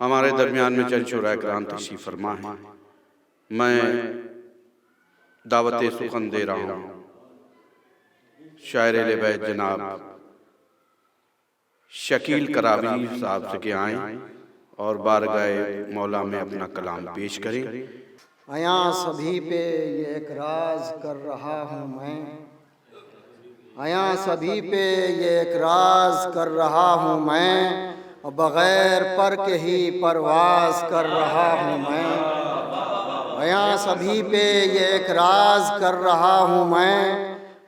हमारे दरमियान में चंद शुरा कराम तशरीफ फरमा है। मैं दावत सुखन दे रहा हूँ शायर अहले बैत जनाब शकील करावी साहब से के आए और बारगाह मौला में अपना कलाम पेश करें। आया सभी पे ये एक राज कर रहा हूँ मैं, आया सभी पे ये एक राज कर रहा हूँ मैं, और बग़ैर पर के ही परवाज़ कर रहा हूँ मैं। आया सभी पे ये एक राज कर रहा हूँ मैं,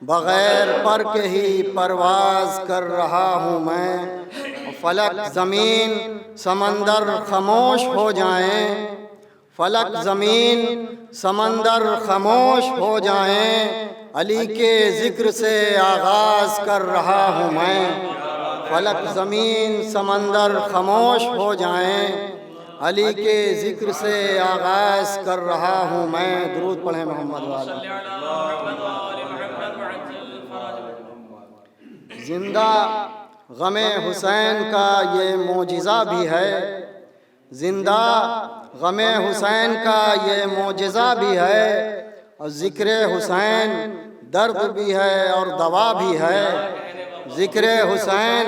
बग़ैर पर के ही परवाज़ कर रहा हूँ मैं। फलक ज़मीन समंदर खामोश हो जाएं, फलक ज़मीन समंदर खामोश हो जाएं, अली के ज़िक्र से आगाज़ कर रहा हूँ मैं। फलक ज़मीन समंदर खामोश हो जाएं, अली के ज़िक्र से आगाज़ कर रहा हूँ मैं। दुरूद पढ़ें मोहम्मद वाले। जिंदा गमे हुसैन का ये मोजिज़ा भी है, जिंदा गमे हुसैन का ये मोजिज़ा भी है, और ज़िक्र हुसैन दर्द भी है और दवा भी है। ज़िक्र हुसैन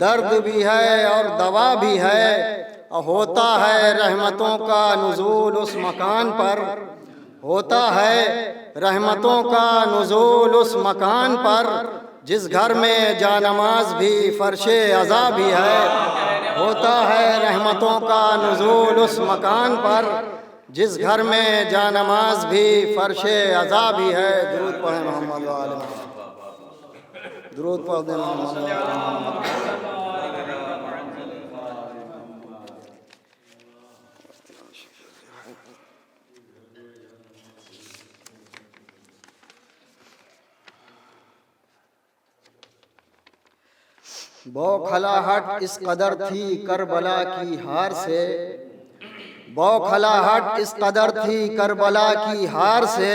दर्द भी है और दवा भी है, और होता है रहमतों का नुज़ूल उस मकान पर, होता है रहमतों का नुज़ूल उस मकान पर, जिस घर में जानमाज भी फ़र्शे अज़ा भी है। होता है रहमतों का नुज़ूल उस मकान पर, जिस घर में जानमाज भी फ़र्शे अज़ा भी है। दुरूद पढ़ें मोहम्मद वाले, दुरूद पढ़ दें मोहम्मद वाले। बौखलाहट इस कदर थी करबला की हार से, बौखलाहट इस कदर थी करबला की हार से,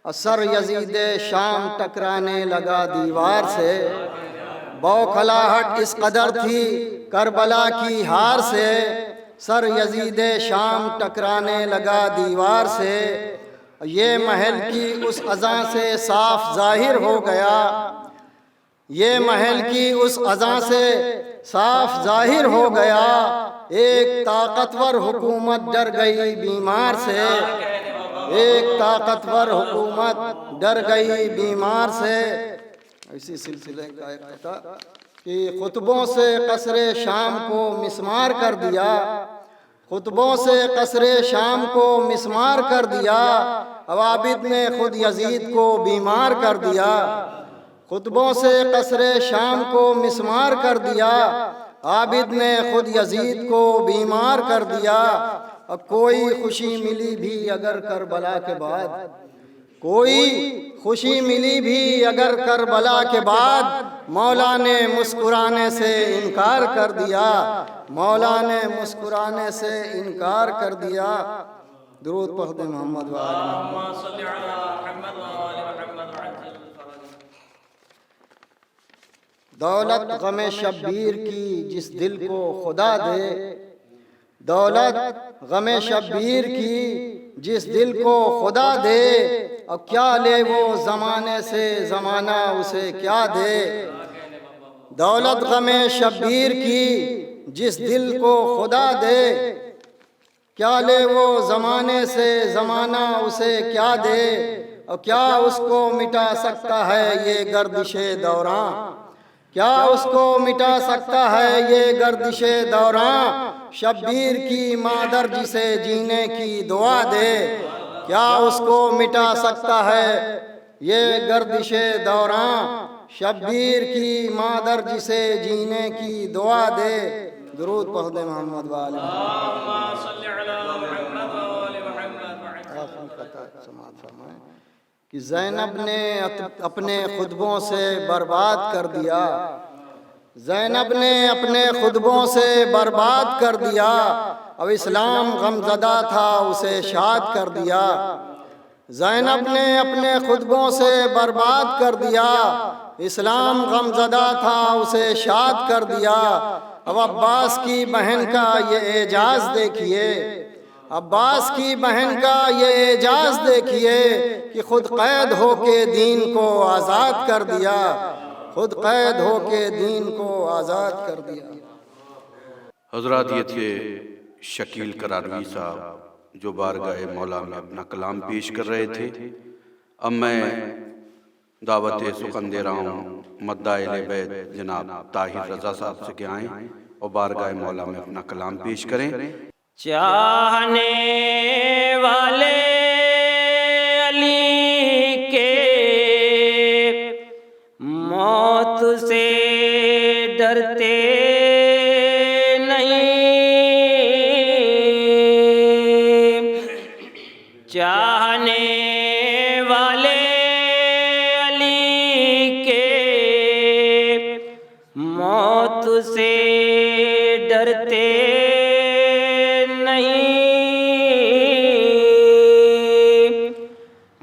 असर यजीद शाम टकराने लगा दीवार से। बौखलाहट इस कदर थी करबला की हार से, सर यजीद शाम टकराने लगा दीवार से। ये महल की उस अज़ा से साफ जाहिर हो गया, ये महल की उस अज़ा से साफ जाहिर हो गया। एक ताकतवर हुकूमत डर गई बीमार से, एक ताकतवर हुकूमत डर गई बीमार से। इसी सिलसिले का एक था कि खुतबों से कसरे शाम को मिस्मार कर दिया, खुतबों से कसरे शाम को मिस्मार कर दिया। अवाबिद ने खुद यजीद को बीमार कर दिया, खुतबों से कसरे शाम को मिस्मार कर दिया। आबिद ने खुद यजीद को बीमार कर दिया। अब कोई खुशी मिली भी अगर करबला के बाद, कोई खुशी मिली भी अगर करबला के बाद, मौला ने मुस्कुराने से इनकार कर दिया, मौला ने मुस्कुराने से इनकार कर दिया। दुरूद पढ़ दे मोहम्मद व आले दौलत गमे शब्बीर की जिस दिल को खुदा दे, दौलत गमे शब्बीर की जिस दिल को खुदा दे। अब क्या ले वो ज़माने से ज़माना उसे क्या दे। दौलत गमे शब्बीर की जिस दिल को खुदा दे, क्या ले वो ज़माने से ज़माना उसे क्या दे। और क्या उसको मिटा सकता है ये गर्दिशे दौरां, क्या उसको मिटा सकता है ये गर्दिशे दौरां। शब्बीर की मादर जिसे जीने की दुआ दे, क्या उसको मिटा सकता है ये गर्दिशे दौरां। शब्बीर की मादर जिसे जीने की दुआ दे। दुरूद पढ़ दे मोहम्मद वाले कि ज़ैनब ने अपने खुतबों से बर्बाद कर दिया, ज़ैनब ने अपने खुतबों से बर्बाद कर दिया। अब इस्लाम गमज़दा था उसे शाद कर दिया, ज़ैनब ने अपने खुतबों से बर्बाद कर दिया। इस्लाम गमज़दा था उसे शाद कर दिया। अब अब्बास की बहन का ये एजाज़ देखिए, अब्बास की बहन का ये एजाज़ देखिए कि खुद कैद हो के दीन को आज़ाद कर दिया, खुद कैद हो के दीन को आज़ाद कर दिया। हज़रात ये थे शकील करारवी साहब जो बारगाह मौला में अपना कलाम पेश कर रहे थे। अब मैं दावत सुखन दे रहा हूँ मद्दाइल बैत जनाब ताहिर रज़ा साहब से कि आएँ और बारगाह मौला में अपना कलाम पेश करें। चाहने वाले अली के मौत से डरते नहीं, चाहने वाले अली के मौत से डरते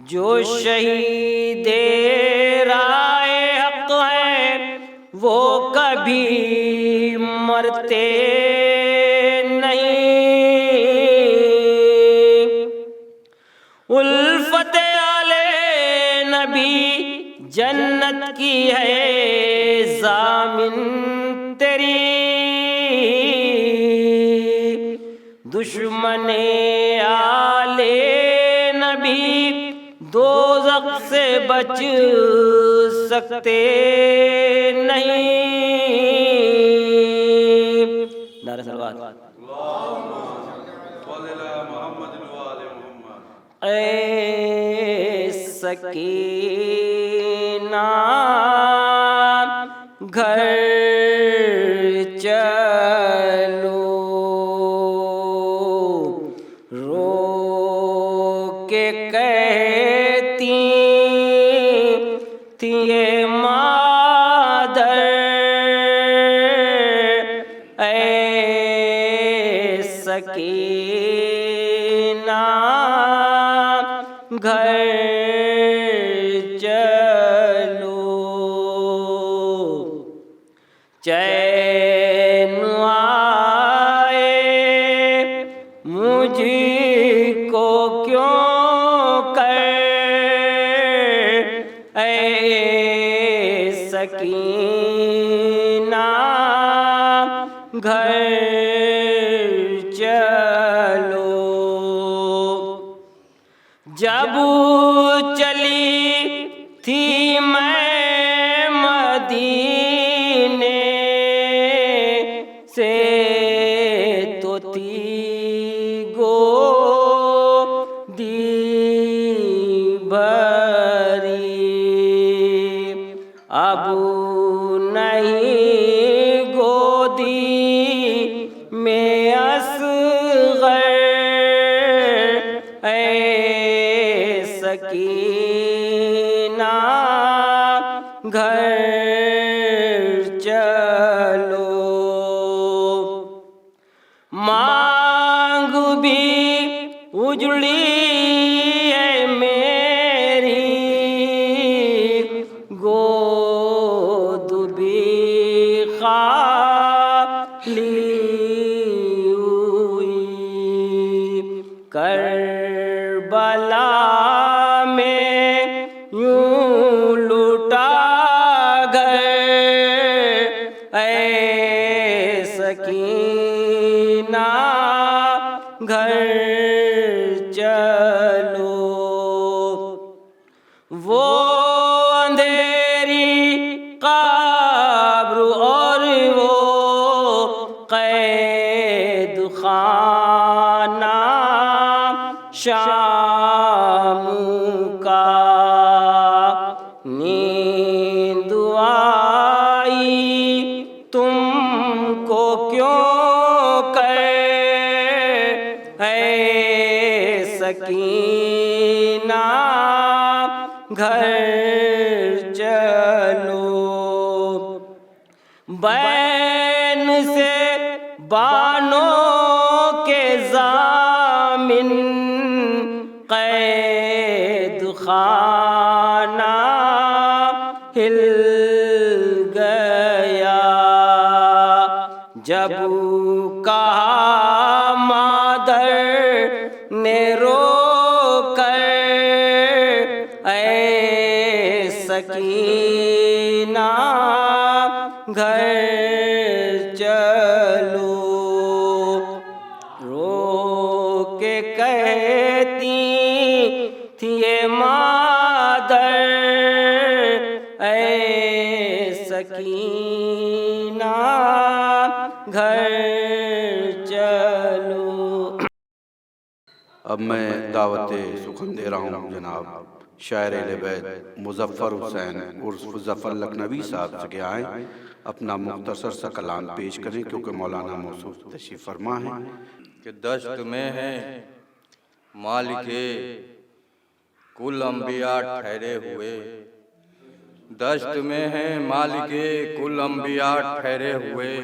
जो शहीदे राए हक़ है वो कभी मरते नहीं। उल्फत आले नबी जन्नत की है ज़ामिन तेरी, दुश्मने आले नबी दोज़ख से बच सकते नहीं। नारे सलवात। ऐ सकीना घर चलो, रो के कहती थी ये मादर, घर चलो। चैन आए मुझको क्यों कर ऐ सकीना घर चलो। जब चली थी मैं मदीने से तो थी गोदी भरी, अब नहीं गोदी में असग़र ऐ सकीना घर चलो। मांग भी उजड़ी है मेरी, गोद भी खाली हुई। करबला में यूं लुटा गए ऐ सकीना घर चलो। वो अंधेरी कब्र और वो कैद खाना शाम का, नींद आई तुमको क्यों कर ऐ सकीना घर चलो। बैन से बानों के ज़ामिन कैद खाना हिल गया। जब कहा मादर ने रो कर ऐ सकीना घर चलो। रो के कहती थी ये मादर ऐ सकीना घर चलो। अब मैं दावत सुखन दे रहा हूँ जनाब शायर अहले-बैत मुज़फ़्फ़र हुसैन उर्फ़ ज़फ़र लखनवी साहब से कि आएँ अपना मुख्तसर सा कलाम पेश करें, क्योंकि मौलाना मौसूफ तशरीफ़ फरमा है कि दश्त में है मालिके कुल अंबिया ठहरे हुए। दश्त में है मालिके कुल अंबिया ठहरे हुए,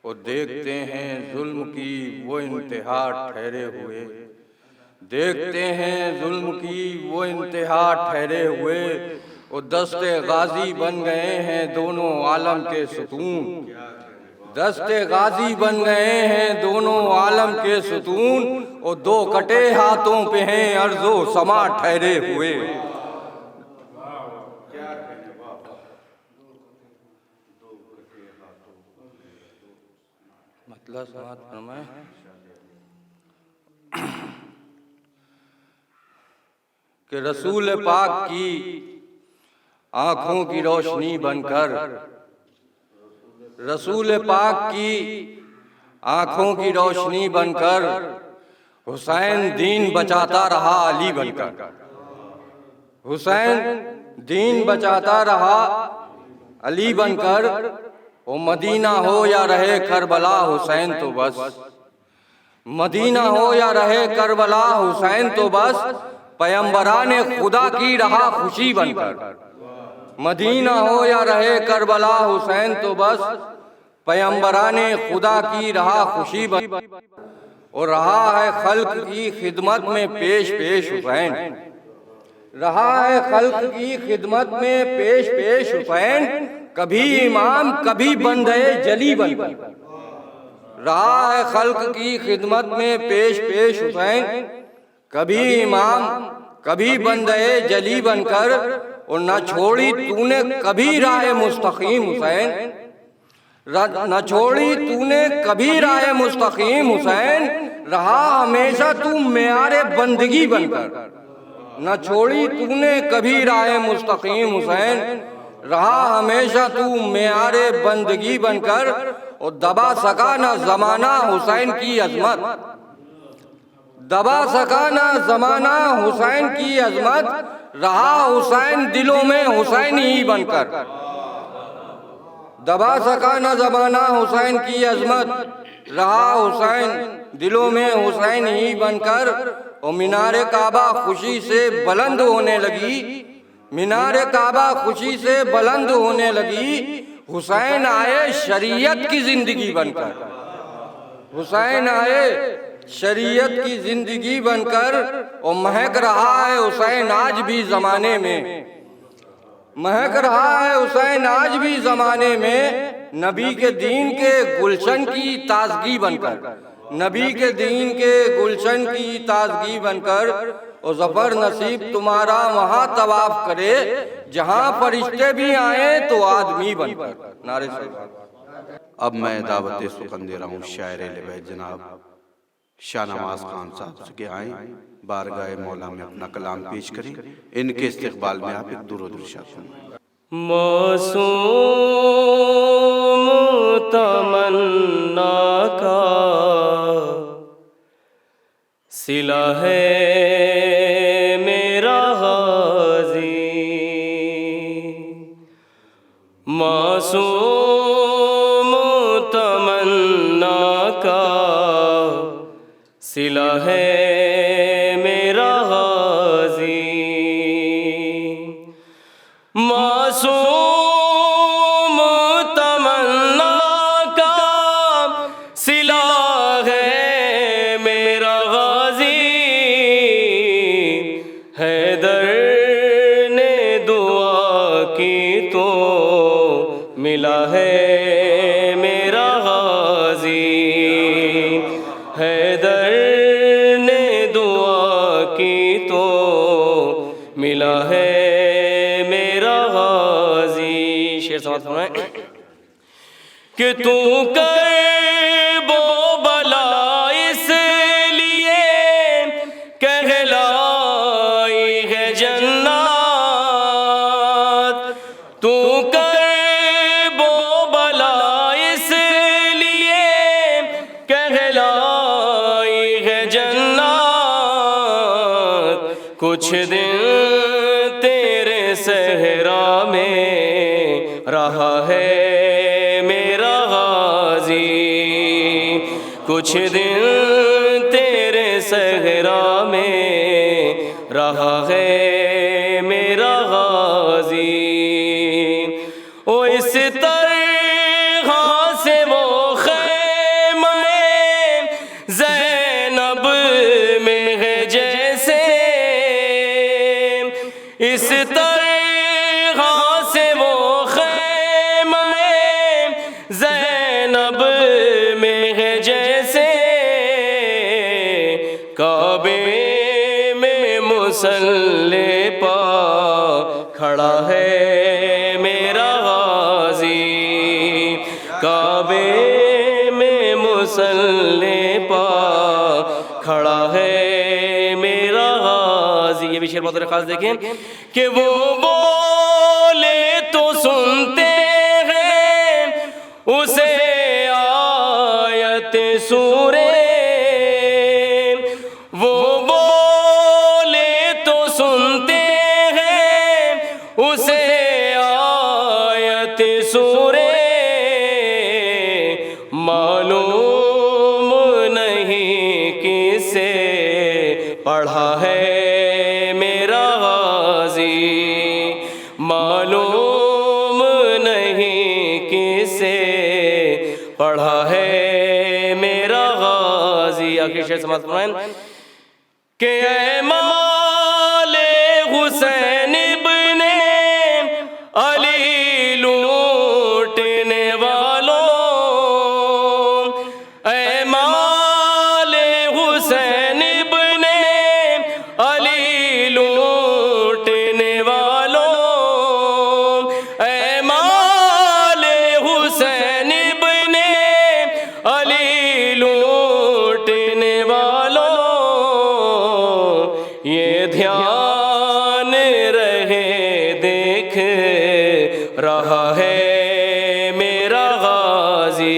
और देखते हैं जुल्म की वो इंतहा ठहरे हुए। देखते हैं जुल्म की वो इंतहा ठहरे हुए, और दस्ते गाजी बन गए हैं दोनों आलम के सुतून। दस्ते गाजी बन गए हैं दोनों आलम के सुतून, और दो कटे हाथों पे हैं अर्ज़ो समा ठहरे हुए। मतलब समात फरमाए कि रसूल पाक की आंखों की रोशनी बनकर, रसूल पाक की आंखों की रोशनी बनकर हुसैन दीन बचाता रहा अली बनकर। हुसैन दीन बचाता रहा अली बनकर, वो मदीना हो या रहे करबला हुसैन तो बस। मदीना हो या रहे करबला हुसैन तो बस, पैगंबराने खुदा की रहा खुशी बनकर। मदीना हो या रहे करबला हुसैन तो बस, पैगंबराने खुदा की रहा खुशी बनकर। और रहा है खल्क की खिदमत में पेश पेश हुसैन। रहा है खल्क की खिदमत में पेश पेश हुसैन, कभी इमाम कभी बंदे जली बनकर। रहा है खल्क की खिदमत में पेश पेश हुसैन, कभी इमाम कभी बंदे जली बनकर। और न छोड़ी तूने कभी राह मुस्तकीम हुसैन, न छोड़ी तूने कभी राह मुस्तकीम हुसैन, रहा हमेशा तू मेयारे बंदगी बनकर। न छोड़ी तूने कभी राह मुस्तकीम हुसैन, रहा हमेशा तू मेयारे बंदगी बनकर। और दबा सका न जमाना हुसैन की अजमत, दबा सका न जमाना हुसैन की अजमत, रहा हुसैन दिलों में हुसैन ही बनकर। दबा सका न जमाना हुसैन की अजमत, रहा हुसैन दिलों में हुसैन ही बनकर। और मीनारे काबा खुशी से बुलंद होने लगी, मीनारे काबा खुशी से बुलंद होने लगी, हुसैन आए शरीयत की जिंदगी बनकर। हुसैन आए शरीयत की जिंदगी बनकर। और महक रहा है हुसैन आज भी जमाने में, महक रहा है हुसैन आज भी जमाने में, नबी के दीन के गुलशन की ताजगी बनकर। नबी के दीन के गुलशन की ताजगी बनकर। और जफर नसीब तुम्हारा वहां तवाफ करे, जहां फरिश्ते भी आए तो आदमी बनकर। नारे से अब मैं दावत सुखन दे रहा हूँ शायर लिबैत जनाब शाहनवाज खान साहब से के आए बारगाह मौला में अपना कलाम पेश करें। इनके इस्तकबाल में आप एक दुरूद इरशाद फरमाएं। मासूम तमन्ना का सिला है मेरा हाज़ी, मासूम तमन्ना का सिला है मेरा हाज़ी, मासूम तमन्ना का सिला है मेरा गाज़ी, हैदर ने दुआ की तो मिला है मेरा गाज़ी, हैदर ने दुआ की तो मिला है मेरा गाज़ी। शेर समाप्त फरमाएं कि तू कर बो बला इसलिए कहलाई है जन्नत, तू कर बो बला इसलिए कहलाई है जन्नत, कुछ दिन तेरे सहरा में रहा है मेरा गाज़ी, कुछ दिन तेरे सहरा में रहा है मेरा गाज़ी। ओ इस तरह से वो ख़ैमा ज़ैनब में है जैसे, इस तरह से वो ख़ैमा ज़ैनब में है जैसे, काबे में मुसल्ले पा खड़ा है मेरा गाज़ी, काबे में मुसल्ले पा खड़ा है मेरा गाज़ी। ये भी शेर बहुत खास देखें कि वो बोले तो सुनते हैं उसे आयत सूरे, वो बोले तो सुनते हैं उसे आयत सूरे, मालूम नहीं किसे पढ़ा है मेरा गाज़ी, मालूम नहीं किसे पढ़ा है मेरा गाज़ी। आखिर शेर समाप्त फरमाएं कि ऐ माले हुसैन रहा है मेरा गाजी,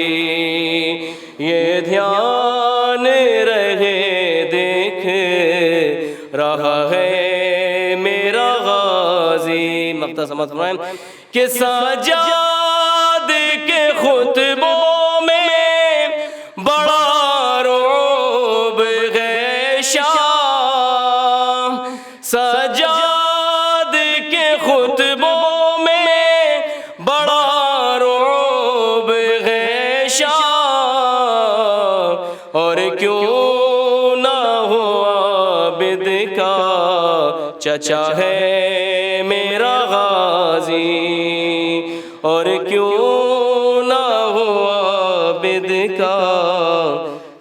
ये ध्यान रहे देख रहा है मेरा गाजी। मक्ता समझ फरमाएं कि सजाद के खुतबों में बड़ा रोब है शाम, सजाद के खुतबों में बड़ा रोब है शाम, और क्यों ना हो आबिद का चचा है मेरा गाजी, और क्यों ना हो आबिद का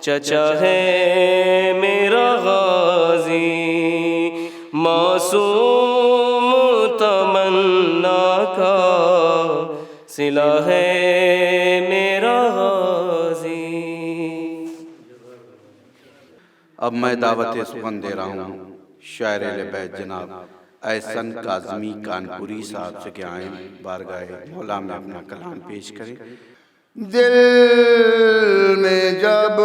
चचा है मेरा गाजी। मासूम तमन्ना का सिला है मेरा गाजी। अब मैं दावत सुखन दे रहा हूँ शायर बैत जनाब एहसन काज़मी कानपुरी साहब से, क्या आए बारगाह मौला में अपना कलाम पेश करें। दिल में जब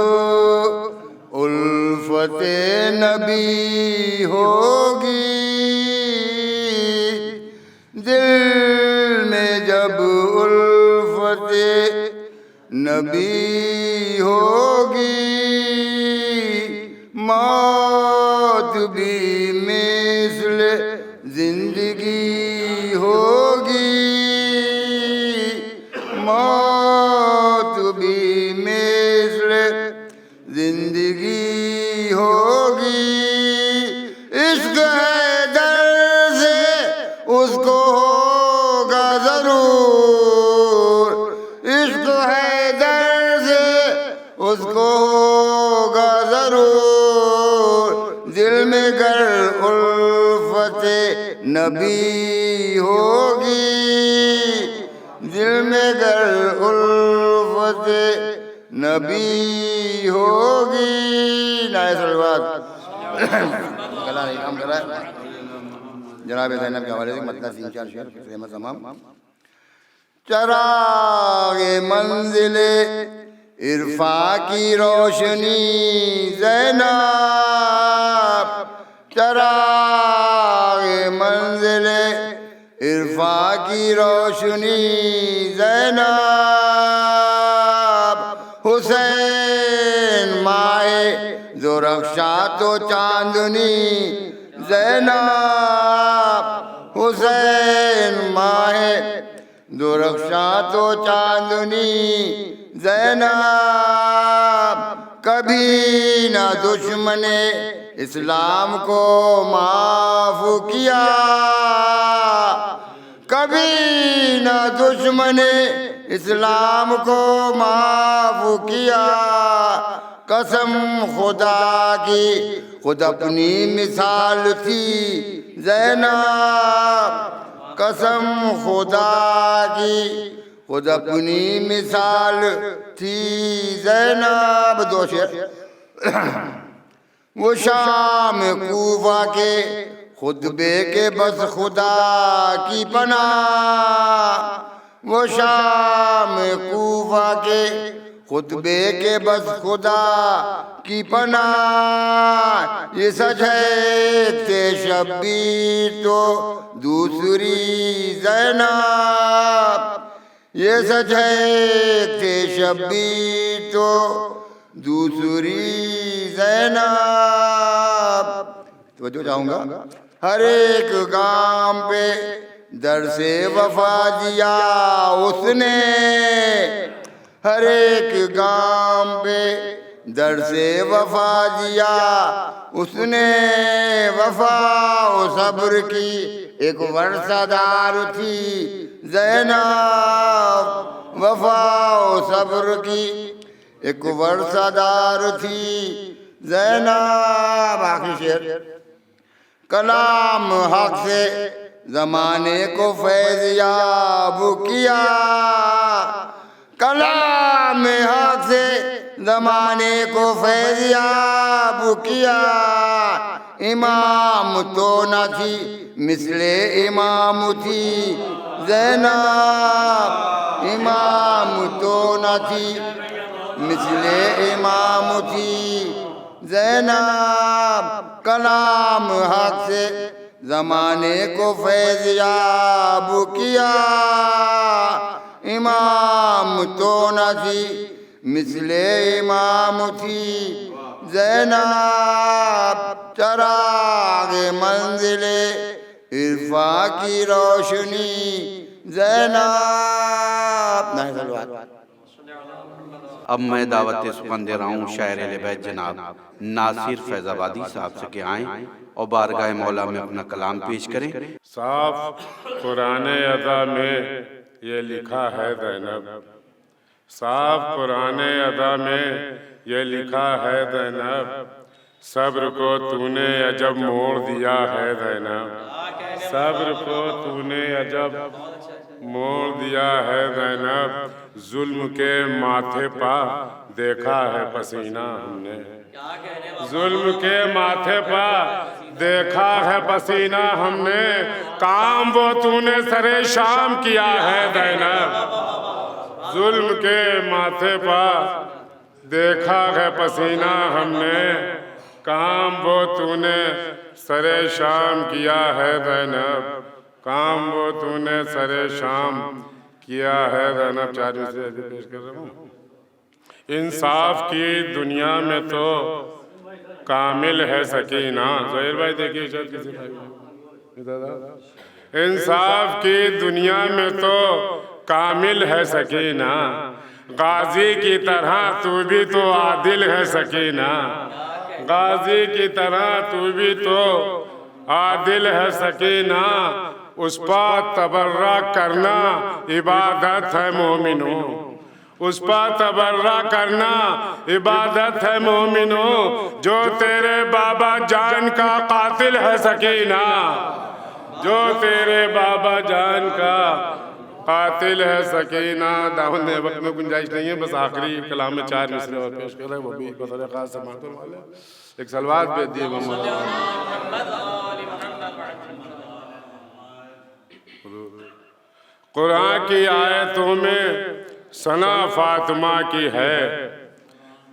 उल्फते नबी होगी, दिल में जब उल्फते नबी होगी, मौत भी मिस्ल जिंदगी होगी, मौत भी मिस्ल जिंदगी होगी। इश्क है दर्द से उसको होगा जरूर, इश्क है दर्द से उसको होगा जरूर। दिल में गर उल्फते नबी होगी, दिल में गर उल्फते नबी होगी। नाय सलवात गला नहीं काम कर रहा है। जनाब ज़ैनब के हवाले से मतलब 3-4 शेर प्रेम तमाम। चरागे मंजिले इरफा की रोशनी ज़ैनब, चरागे मंजिले इरफा की रोशनी ज़ैनब। हुसैन माए जो रक्षा तो चांदनी ज़ैनब, हुसैन माए जो रक्षा तो चांदनी ज़ैनब। कभी न दुश्मने इस्लाम को माफ किया, कभी न दुश्मने इस्लाम को माफ किया। कसम खुदा की खुद अपनी मिसाल थी ज़ैनब, कसम खुदा की खुद अपनी मिसाल थी ज़ैनब। 2 शेर। वो शाम कूफा के खुतबे के बस खुदा की पनाह, वो शाम कूफा के खुतबे के बस खुदा की पनाह। ये सच है थे शब्बीर तो दूसरी ज़ैनब, ये सच है थे शब्बीर तो दूसरी ज़ैनब। तो जो चाहूँगा हर एक काम पे दर से वफा दिया उसने, हर एक काम पे दर से वफा दिया उसने। वफा व सब्र की एक वर्षादार थी ज़ैनब, वफा व सब्र की एक वर्षादार थी ज़ैनब। आखिरी शेर। कलाम हक से ज़माने को फैज़ याब किया, कलाम हक से ज़माने को फैज़ याब किया। इमाम तो न थी मिसले इमाम थी ज़ैनब, इमाम तो न थी मिसले इमाम थी ज़ैनब, कलाम हक से ज़माने को फैज़याब किया, इमाम तो न थी मिसले इमाम थी ज़ैनब, चराग़ मंज़िले इरफा की रोशनी ज़ैनब। नहीं सलवात। अब मैं दावत सुखन दे रहा हूँ शायर बैत जनाब नासिर फैज़ाबादी साहब से कि आएँ और बारगाह मौला में अपना कलाम पेश करें। साफ पुराने अदा में ये लिखा है ज़ैनब, साफ पुराने अदा में ये लिखा है ज़ैनब, सब्र को तूने अजब मोड़ दिया है ज़ैनब, सब्र को तूने अजब मोड़ दिया है ज़ैनब, जुल्म के माथे पा देखा है पसीना हमने, जुल्म के माथे पा देखा है पसीना हमने, काम वो तूने सरे शाम किया है ज़ैनब, जुल्म के माथे पा देखा है पसीना हमने, काम वो तूने सरे शाम किया है ज़ैनब, काम वो तूने सरे शाम किया है ज़ैनब। चार से पेश कर रहा हूँ। इंसाफ की दुनिया में तो कामिल है सकीना, ज़ोहैर भाई देखिए शायद किसी भाई दादा, इंसाफ की दुनिया में तो कामिल है सकीना, गाजी की तरह तू भी तो आदिल है सकीना, गाजी की तरह तू भी तो आदिल है सकीना, उस पर तबर्रा करना इबादत है मोमिनो, उस पर तबर्रा करना इबादत है मोमिनो, जो तेरे बाबा जान का कातिल है सकीना, जो तेरे बाबा जान का कातिल है सकीना। दावन ने वक्त में गुंजाइश नहीं है, बस आखिरी कलाम में चार मिसरे और पेश कर रहे हैं, वो भी बतौर खास समातुल वाले एक सलवात भेज दिए मोहम्मद। कुरान की आयतों में सना फातिमा की है,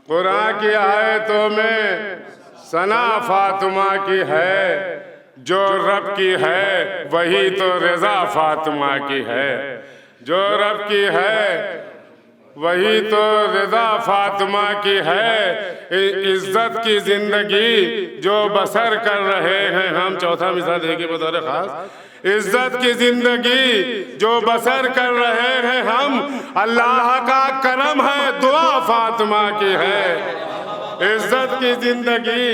कुरान की आयतों में सना फातिमा की है, जो रब की है वही तो रज़ा फातिमा की है, जो रब की है वही तो रज़ा फातिमा की है, इज्जत की जिंदगी जो बसर कर रहे हैं हम। चौथा मिसाल देखिए बतौर खास, इज्जत की जिंदगी जो बसर कर रहे हैं हम, अल्लाह का करम है दुआ फातिमा की है, इज्जत की जिंदगी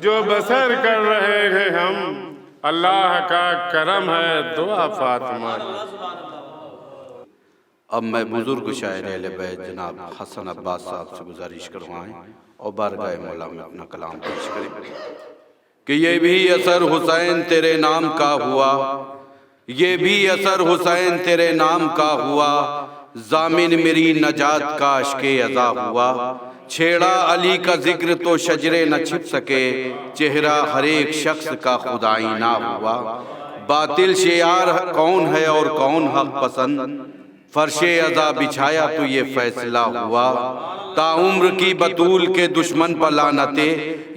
जो बसर कर रहे हैं हम, अल्लाह का करम है दुआ फातिमा की। अब मैं बुजुर्ग शायर अहले बैत जनाब हसन अब्बास साहब से गुजारिश करवाएं और बारगाह मौला में अपना कलाम पेश करें कि ये भी असर हुसैन तेरे नाम का हुआ, ये भी असर हुसैन तेरे नाम का हुआ, जामिन मेरी नजात का अश्के अज़ा हुआ, छेड़ा अली का जिक्र तो शजरे न छिप सके, चेहरा हर एक शख्स का खुदाई ना हुआ, बातिल शियार कौन है और कौन हक पसंद, फर्शे अज़ा बिछाया तो ये फैसला हुआ, ताउम्र की बतूल के दुश्मन पर लानते,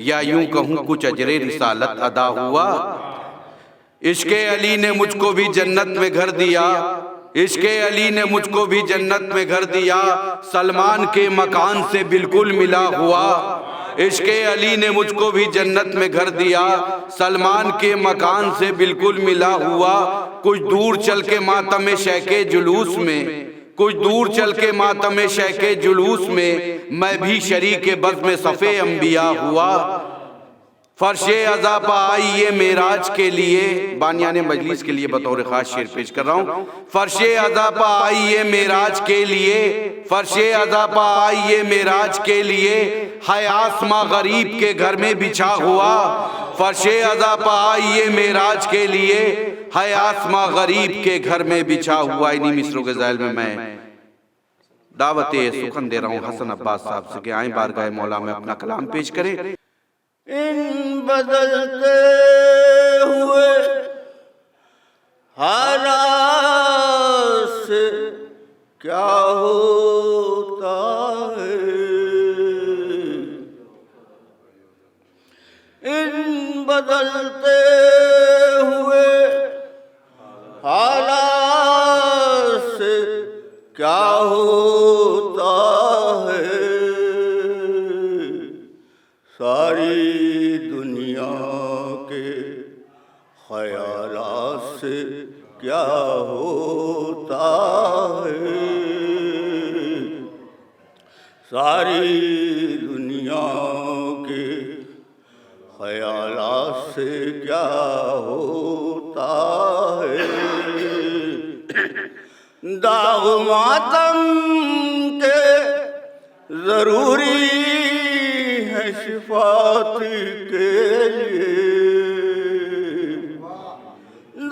या यूं कहूँ कुछ अजरे रिसालत अदा हुआ, इश्के अली ने मुझको भी जन्नत में घर दिया, इश्के अली ने मुझको भी जन्नत में घर दिया, सलमान के मकान से बिल्कुल मिला हुआ, इश्के अली ने मुझको भी जन्नत में घर दिया, सलमान के मकान से बिल्कुल मिला हुआ, कुछ दूर चल के मातम शैके जुलूस में, कुछ दूर चल के मातम शैके जुलूस में, मैं भी शरीके बज़्म में सफ़े अंबिया हुआ, फर्शे अज़ा पा आई ये मेराज के लिए, बानियाने मजलिस के लिए बतौर खास शेर पेश कर रहा हूँ, फर्शे अज़ा पा आई ये मेराज के लिए, फर्शे अज़ा पा आई ये मेराज के लिए, है आसमां गरीब के घर में बिछा हुआ, फर्शे अज़ा पा आई ये मेराज के लिए, है आसमां गरीब के घर में बिछा हुआ। इन्हीं मिसरों के ज़ैल में मैं दावत सुखन दे रहा हूँ हसन अब्बास साहब से कि आए बारगाह मौला में अपना कलाम पेश करें। इन बदलते हुए हालात से क्या होता है, इन बदलते हुए हालात से क्या होता है, सारी दुनिया के ख्यालात से क्या होता है, सारी दुनिया के ख्यालात से क्या होता है। दाग मातम के ज़रूरी है शिफात के लिए,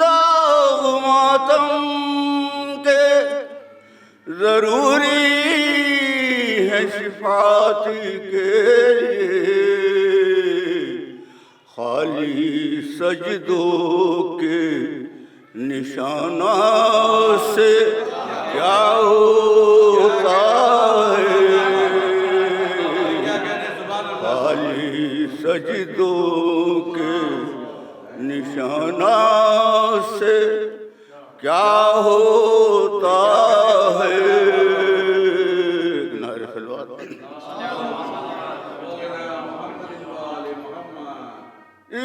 दाग मातम के ज़रूरी है शिफात के लिए, खाली सजदों के निशाना से क्या होता है, खाली सजदों के निशाना से क्या होता है। नारे सलवात।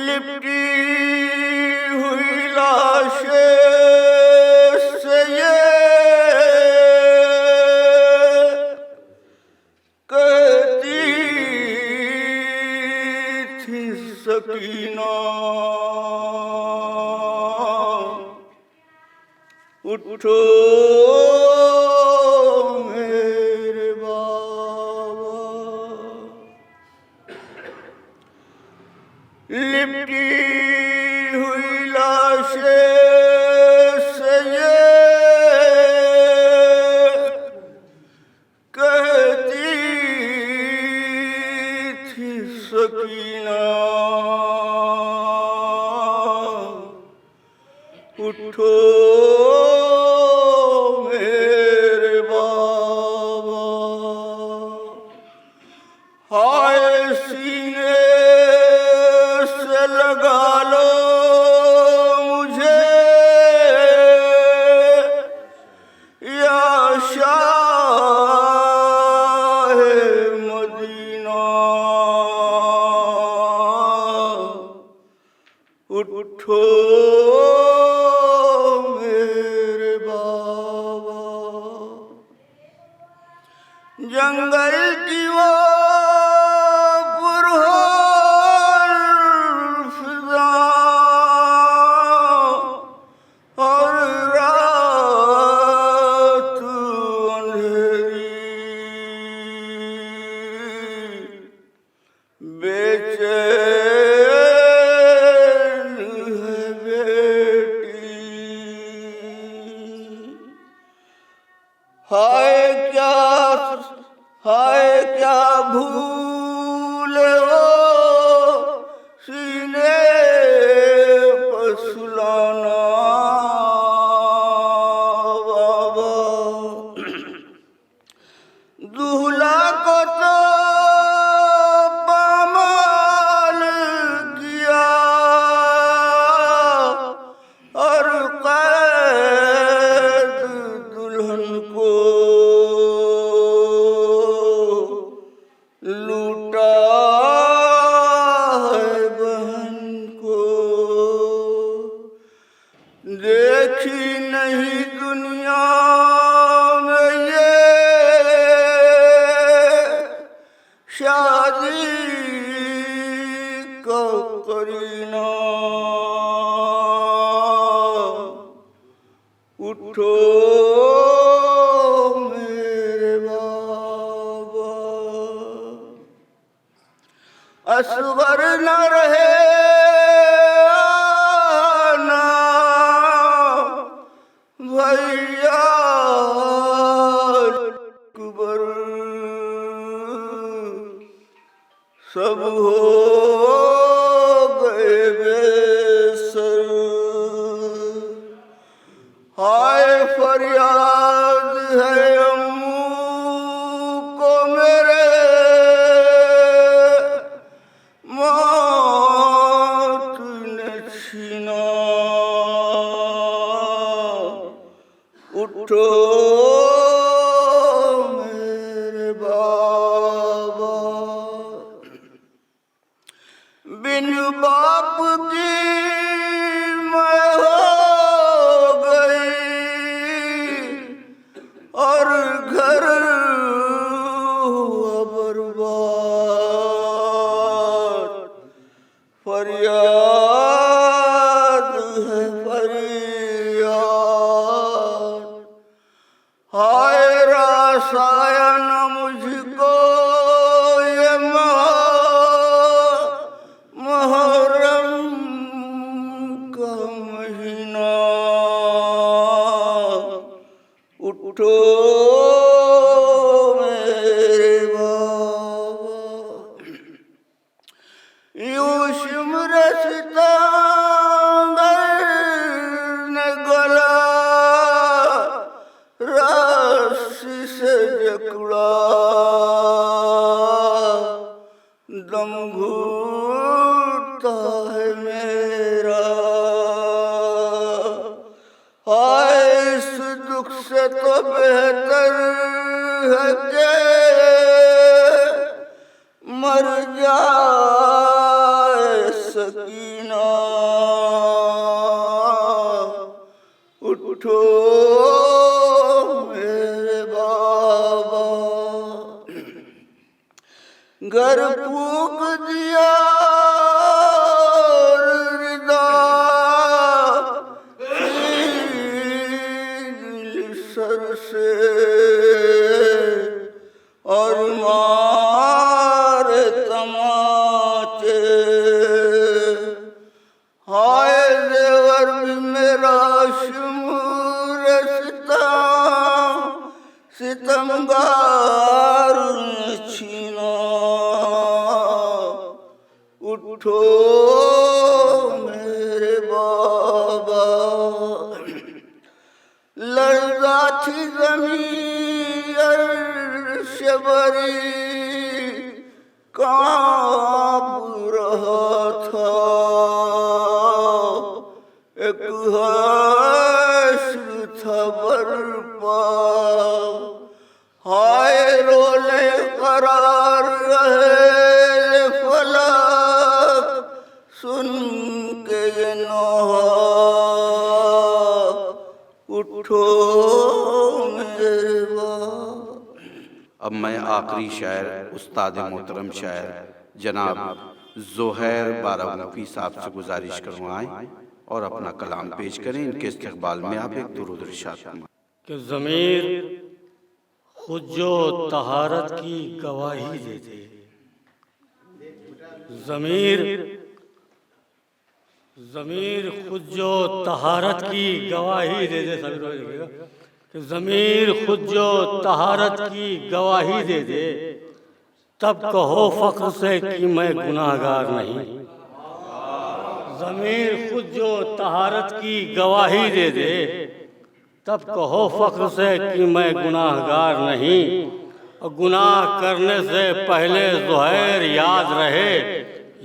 लिपटी हुई लाशें से ये कहती थी सकीना, उठो मेरे बाबा। लिपटी हुई लाशें से ये कहती थी सकीना, उठो मेरे बाबा। हाय सीने से लगा लो मुझे या शाह मदीना, उठो मेरे बाबा। जंगल की वो पुरहोर फिजा और रात अंधेरी, बेचैन है बेटी। हाय क्या भूले हो सीने पर सुलाना बाबा। दूल्हा को तो पामाल किया और कैद दुल्हन को लूटा है बहन को। देखी नहीं दुनिया में ये शादी का करीना, उठो मेरे बाबा। असगर न रहे ना भैया अकबर, सब हो फरियाद है अम्मू को मेरे मौत ने छीना। उठो मेरे बाबा, बिन बाप की मैं हो गई और घर हुआ बर्बाद। फरियाद है फरियाद, हाय रासाया न मुझको ये मुहर्रम का महीना। उठो मेरे बाबा, यूं शिमर सितंबर ने गला रस्सी से जकड़ा। दम घुटता है मेरा, हाय इस दुख से तो बेहतर है कि मर जाए सकीना। उठो मेरे बाबा, घर फूक दिया रिदा दिल सर से और मारे तमाचे। हाय देवर भी मेरा शुमूर सितमगार ने छीना। उठो मेरे बाबा, लर्जा थी ज़मीन अर्श बरी, कांप रहा था एक हश्र था बरपा। हाय रोले करार रहे फलक सुन के ये नौहा। उठो मेरे बाबा। अब मैं आखिरी शायर उस्ताद मोहतरम शायर जनाब ज़ोहैर बारावनफी साहब से गुजारिश करवाएं और अपना कलाम पेश करें। इनके इस्तकबाल में आप एक दुरूद इरशाद फरमाएं। कि ज़मीर खुद जो तहारत की गवाही दे दे। ज़मीर खुद जो तहारत की गवाही दे दे। कि ज़मीर खुद जो तहारत की गवाही दे दे, तब कहो फ़ख्र से कि मैं गुनाहगार नहीं। ज़मीर खुद जो तहारत की गवाही दे दे, तब कहो फ़ख्र से कि मैं गुनाहगार नहीं। और गुनाह करने से पहले ज़ुहैर याद रहे,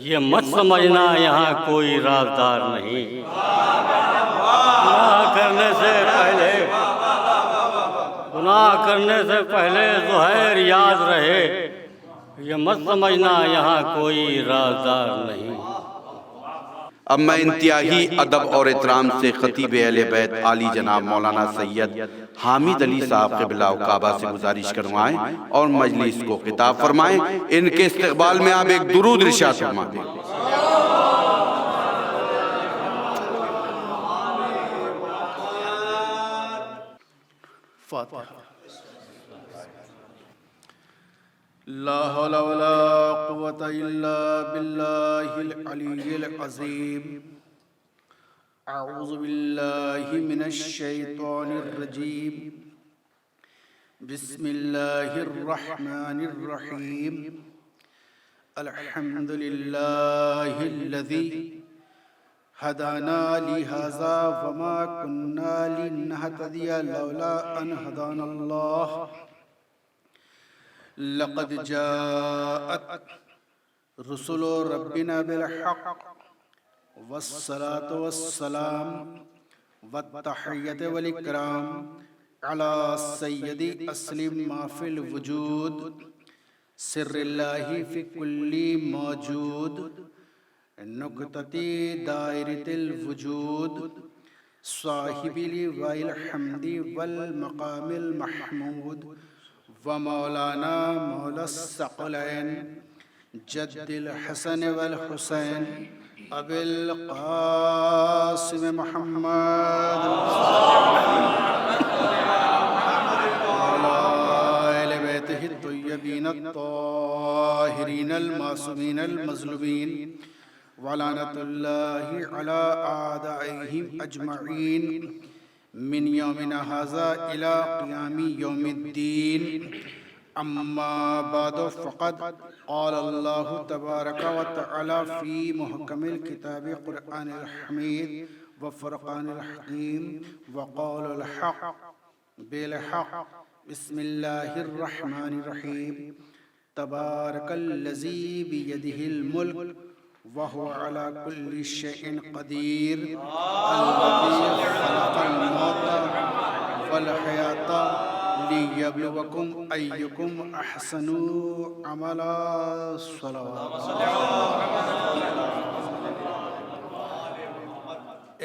ये मत समझना यहाँ कोई राज़दार नहीं। गुनाह करने से पहले ज़ुहैर याद रहे, ये मत समझना यहाँ कोई राज़दार नहीं। अब मैं इंतहाई अदब और एहतराम से खतीब अहले बैत आली जनाब मौलाना सैयद हामिद अली साहब क़िबला काबा से गुजारिश करवाएं और मजलिस को खिताब फरमाएं। इनके इस्तकबाल में आप एक दुरूद इरशाद फरमाएं। ला हौला वला कुव्वता इल्ला बिल्लाहिल अलीय्यिल अज़ीम। अऊज़ु बिल्लाहि मिनश शैतानिर रजीम। बिस्मिल्लाहिर रहमानिर रहीम। अल्हम्दुलिल्लाहिल्लज़ी हदाना लिहाजा वमा कुन्ना लिनहतदिया लौला अन हदानल्लाह लक़द जाअत रुसुलु रब्बिना बिल हक़ वस्सलातु वस्सलाम वत्तहिय्यतु वल इकराम अला सय्यदी अस्लिम मा फिल वजूद सिर्रिल्लाहि फी कुल्ली मौजूद नुक़्तती दायरतिल वजूद साहिबिल वल हम्दी वल मक़ामिल महमूद व मौलाना मौलस सक़लैन जद्दिल हसन वल हुसैन अबिल क़ासिम मुहम्मद अहले बैतिहि तय्यबीन अत्ताहिरीन अल-मासूमीन अल-मज़लूमीन व लानतुल्लाहि अला आदाइहिम अजमईन मिन यौमिना हाज़ा इला क़ियामी यौमिद्दीन अम्मा बादु फ़क़द क़ाल अल्लाहु तबारक व तआला फ़ी मुहकमिल किताबि क़ुरआनिल हमीद व फ़ुरक़ानिल हकीम व क़ौलुल हक़ बिल हक़ बिस्मिल्लाहिर रहमानिर रहीम तबारकल्लज़ी बियदिहिल मुल्क व हुवा अला कुल्लि शैइन क़दीर अल्लज़ी ख़लक़ल मौता वल हयाता लियब्लुवकुम अय्युकुम अहसनु अमला।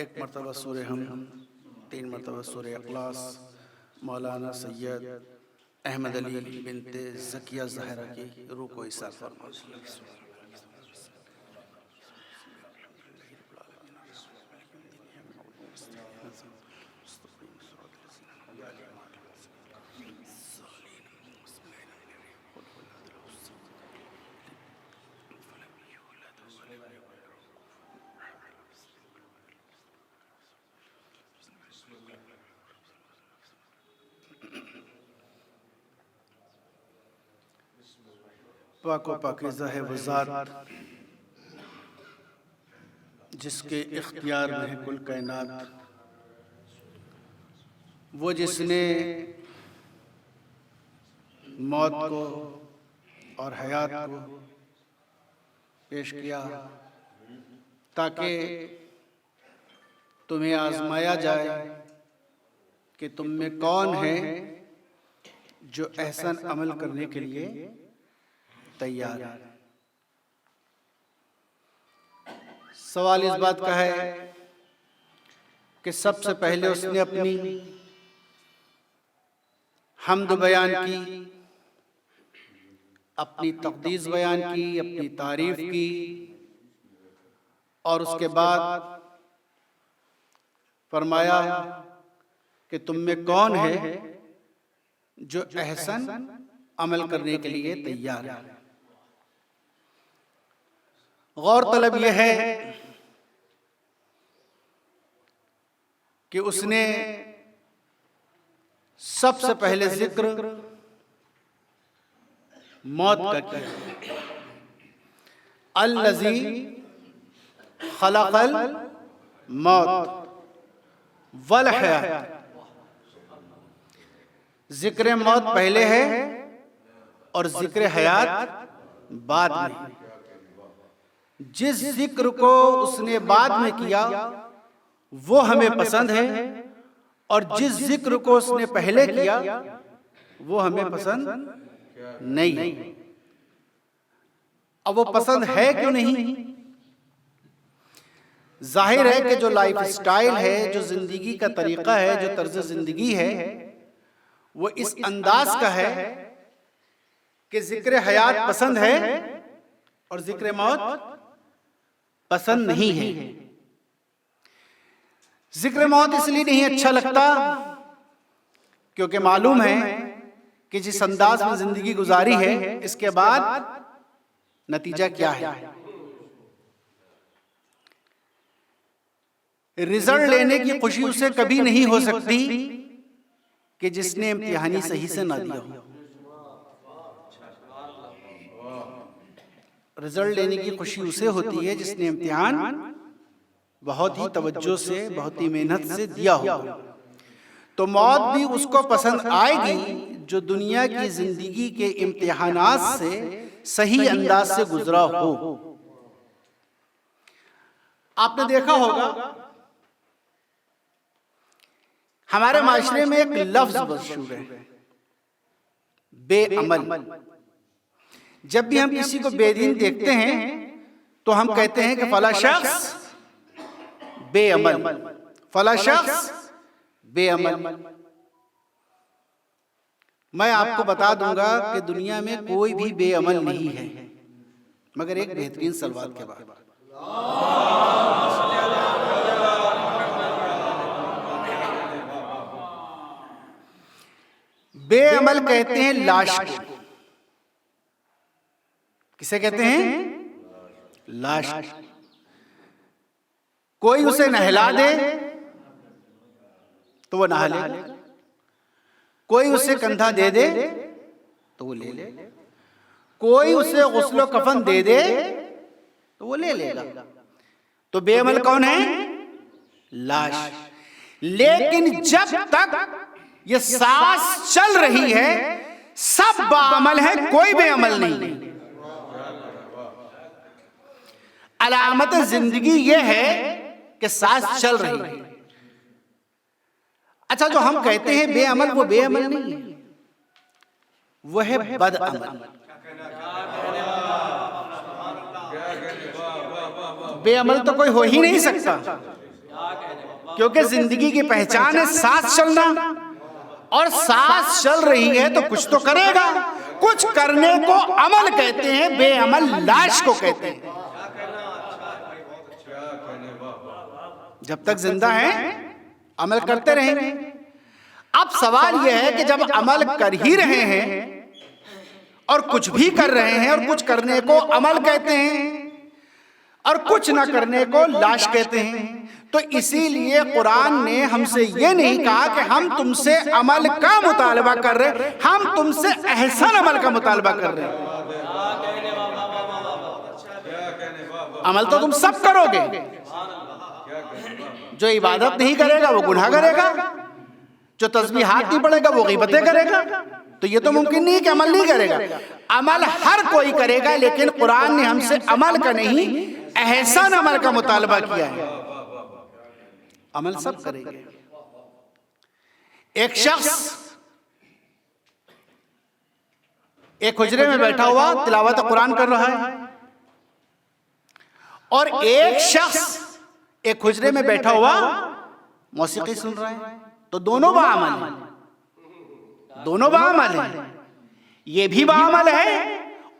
एक मरतबा सूरे हम, 3 मरतबा सूरे इखलास। मौलाना सैयद अहमद अली बिनते ज़किया ज़हरा की रूह को इसार फरमाइए। पाको पाकीज़ा है वो ज़ात जिसके इख्तियार में है कुल कायनात, वो जिसने मौत को और हयात को पेश किया ताकि तुम्हें आजमाया जाए कि तुम में कौन है जो एहसन अमल करने के लिए तैयार है। सवाल इस बात का है कि सबसे पहले उसने अपनी हम्द बयान की, अपनी तक़दीस बयान की, अपनी तारीफ की, और उसके बाद फरमाया कि तुम में कौन है जो एहसन अमल करने के लिए तैयार है। गौर तलब यह है कि उसने सबसे पहले जिक्र मौत का किया। अल्लज़ी खलक़ल मौत वल हयात। जिक्र मौत पहले है और जिक्र हयात बाद में। जिस जिक्र को उसने बाद में किया वो हमें पसंद है, और जिस जिक्र को उसने पहले किया वो हमें पसंद नहीं है। अब वो पसंद है क्यों नहीं? जाहिर है कि जो लाइफ स्टाइल है, जो जिंदगी का तरीका है, जो तर्ज जिंदगी है, वो इस अंदाज का है कि जिक्र हयात पसंद है और जिक्र मौत पसंद नहीं है। जिक्र मौत इसलिए नहीं अच्छा लगता क्योंकि मालूम है कि जिस अंदाज में जिंदगी गुजारी है, इसके बाद नतीजा क्या है। रिजल्ट लेने की खुशी उसे कभी नहीं हो सकती कि जिसने इम्तिहानी सही से ना दिया हो। रिजल्ट लेने की खुशी उसे होती है जिसने इम्तिहान बहुत ही तवज्जो से, बहुत ही मेहनत से दिया हो, तो मौत भी उसको पसंद आएगी जो दुनिया की जिंदगी के इम्तिहानात से सही अंदाज से गुजरा हो। आपने देखा होगा हमारे माशरे में एक लफ्ज मशहूर है, बेअमल। जब भी हम किसी को बेदीन देखते हैं तो हम कहते हैं कि फला शख्स बेअमल, फला शख्स बेअमल। मैं आपको बता दूंगा कि दुनिया में कोई भी बेअमल नहीं है, मगर एक बेहतरीन सलवात के बाद। बेअमल कहते हैं लाश को। किसे कहते हैं? लाश। कोई उसे नहला दे तो वो नहा लेगा, कोई उसे कंधा दे दे तो वो ले ले, कोई उसे गुस्लो कफन दे दे तो वो ले लेगा। तो बेअमल कौन है? लाश। लेकिन जब तक ये सांस चल रही है सब बाअमल है, कोई बेअमल नहीं। अलामत जिंदगी ये है कि सांस चल रही है। अच्छा, जो हम कहते हैं बेअमल, वो बेअमल नहीं है, वो है बदअमल। बेअमल तो कोई हो ही नहीं सकता, क्योंकि जिंदगी की पहचान है सांस चलना, और सांस चल रही है तो कुछ तो करेगा। कुछ करने को अमल कहते हैं, बेअमल लाश को कहते हैं। जब तक जिंदा है अमल करते रहेंगे। अब सवाल यह है कि जब अमल कर ही रहे हैं और कुछ भी कर रहे हैं, और कुछ करने को अमल कहते हैं और कुछ ना करने को लाश कहते हैं, तो इसीलिए कुरान ने हमसे ये नहीं कहा कि हम तुमसे अमल का मुतालबा कर रहे, हम तुमसे एहसन अमल का मुतालबा कर रहे हैं। अमल तो तुम सब करोगे। जो इबादत नहीं करेगा वो गुनाह करेगा, जो तस्बीहात नहीं पढ़ेगा वो गीबतें करेगा। तो ये तो मुमकिन नहीं कि अमल नहीं करेगा। अमल हर कोई करेगा, लेकिन कुरान ने हमसे अमल का नहीं एहसान अमल का मुतालबा किया है। अमल सब करेंगे। एक शख्स एक हुजरे में बैठा हुआ तिलावत कुरान कर रहा है, और एक शख्स एक हुजरे में बैठा हुआ मौसीकी सुन रहा है। तो दोनों बाअमल हैं, दोनों बाअमल हैं। ये भी बाअमल है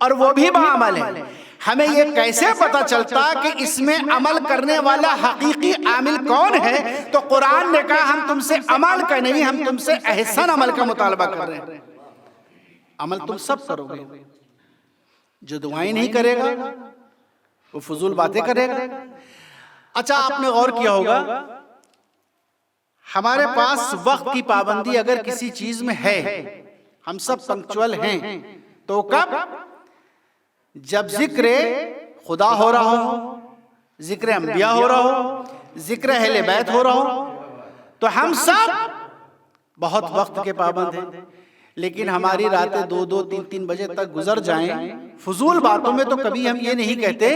और वो भी बाअमल है। हमें ये कैसे पता चलता कि इसमें अमल करने वाला हकीकी आमिल कौन है? तो कुरान ने कहा हम तुमसे अमल का नहीं, हम तुमसे एहसान अमल का मुतालबा कर रहे हैं। अमल तुम सब करोगे। जो दुआएं नहीं करेगा वो फजूल बातें करेगा। अच्छा, आपने गौर किया होगा हमारे पास वक्त की पाबंदी अगर किसी चीज में है, हम सब पंक्चुअल हैं, तो कब? जब जिक्र खुदा हो रहा हो, जिक्र अंबिया हो रहा हो, जिक्र अहले बैत हो रहा हो, तो हम सब बहुत वक्त के पाबंद हैं। लेकिन हमारी रातें 2-2, 3-3 बजे तक गुजर जाएं फजूल बातों में, तो कभी हम ये नहीं कहते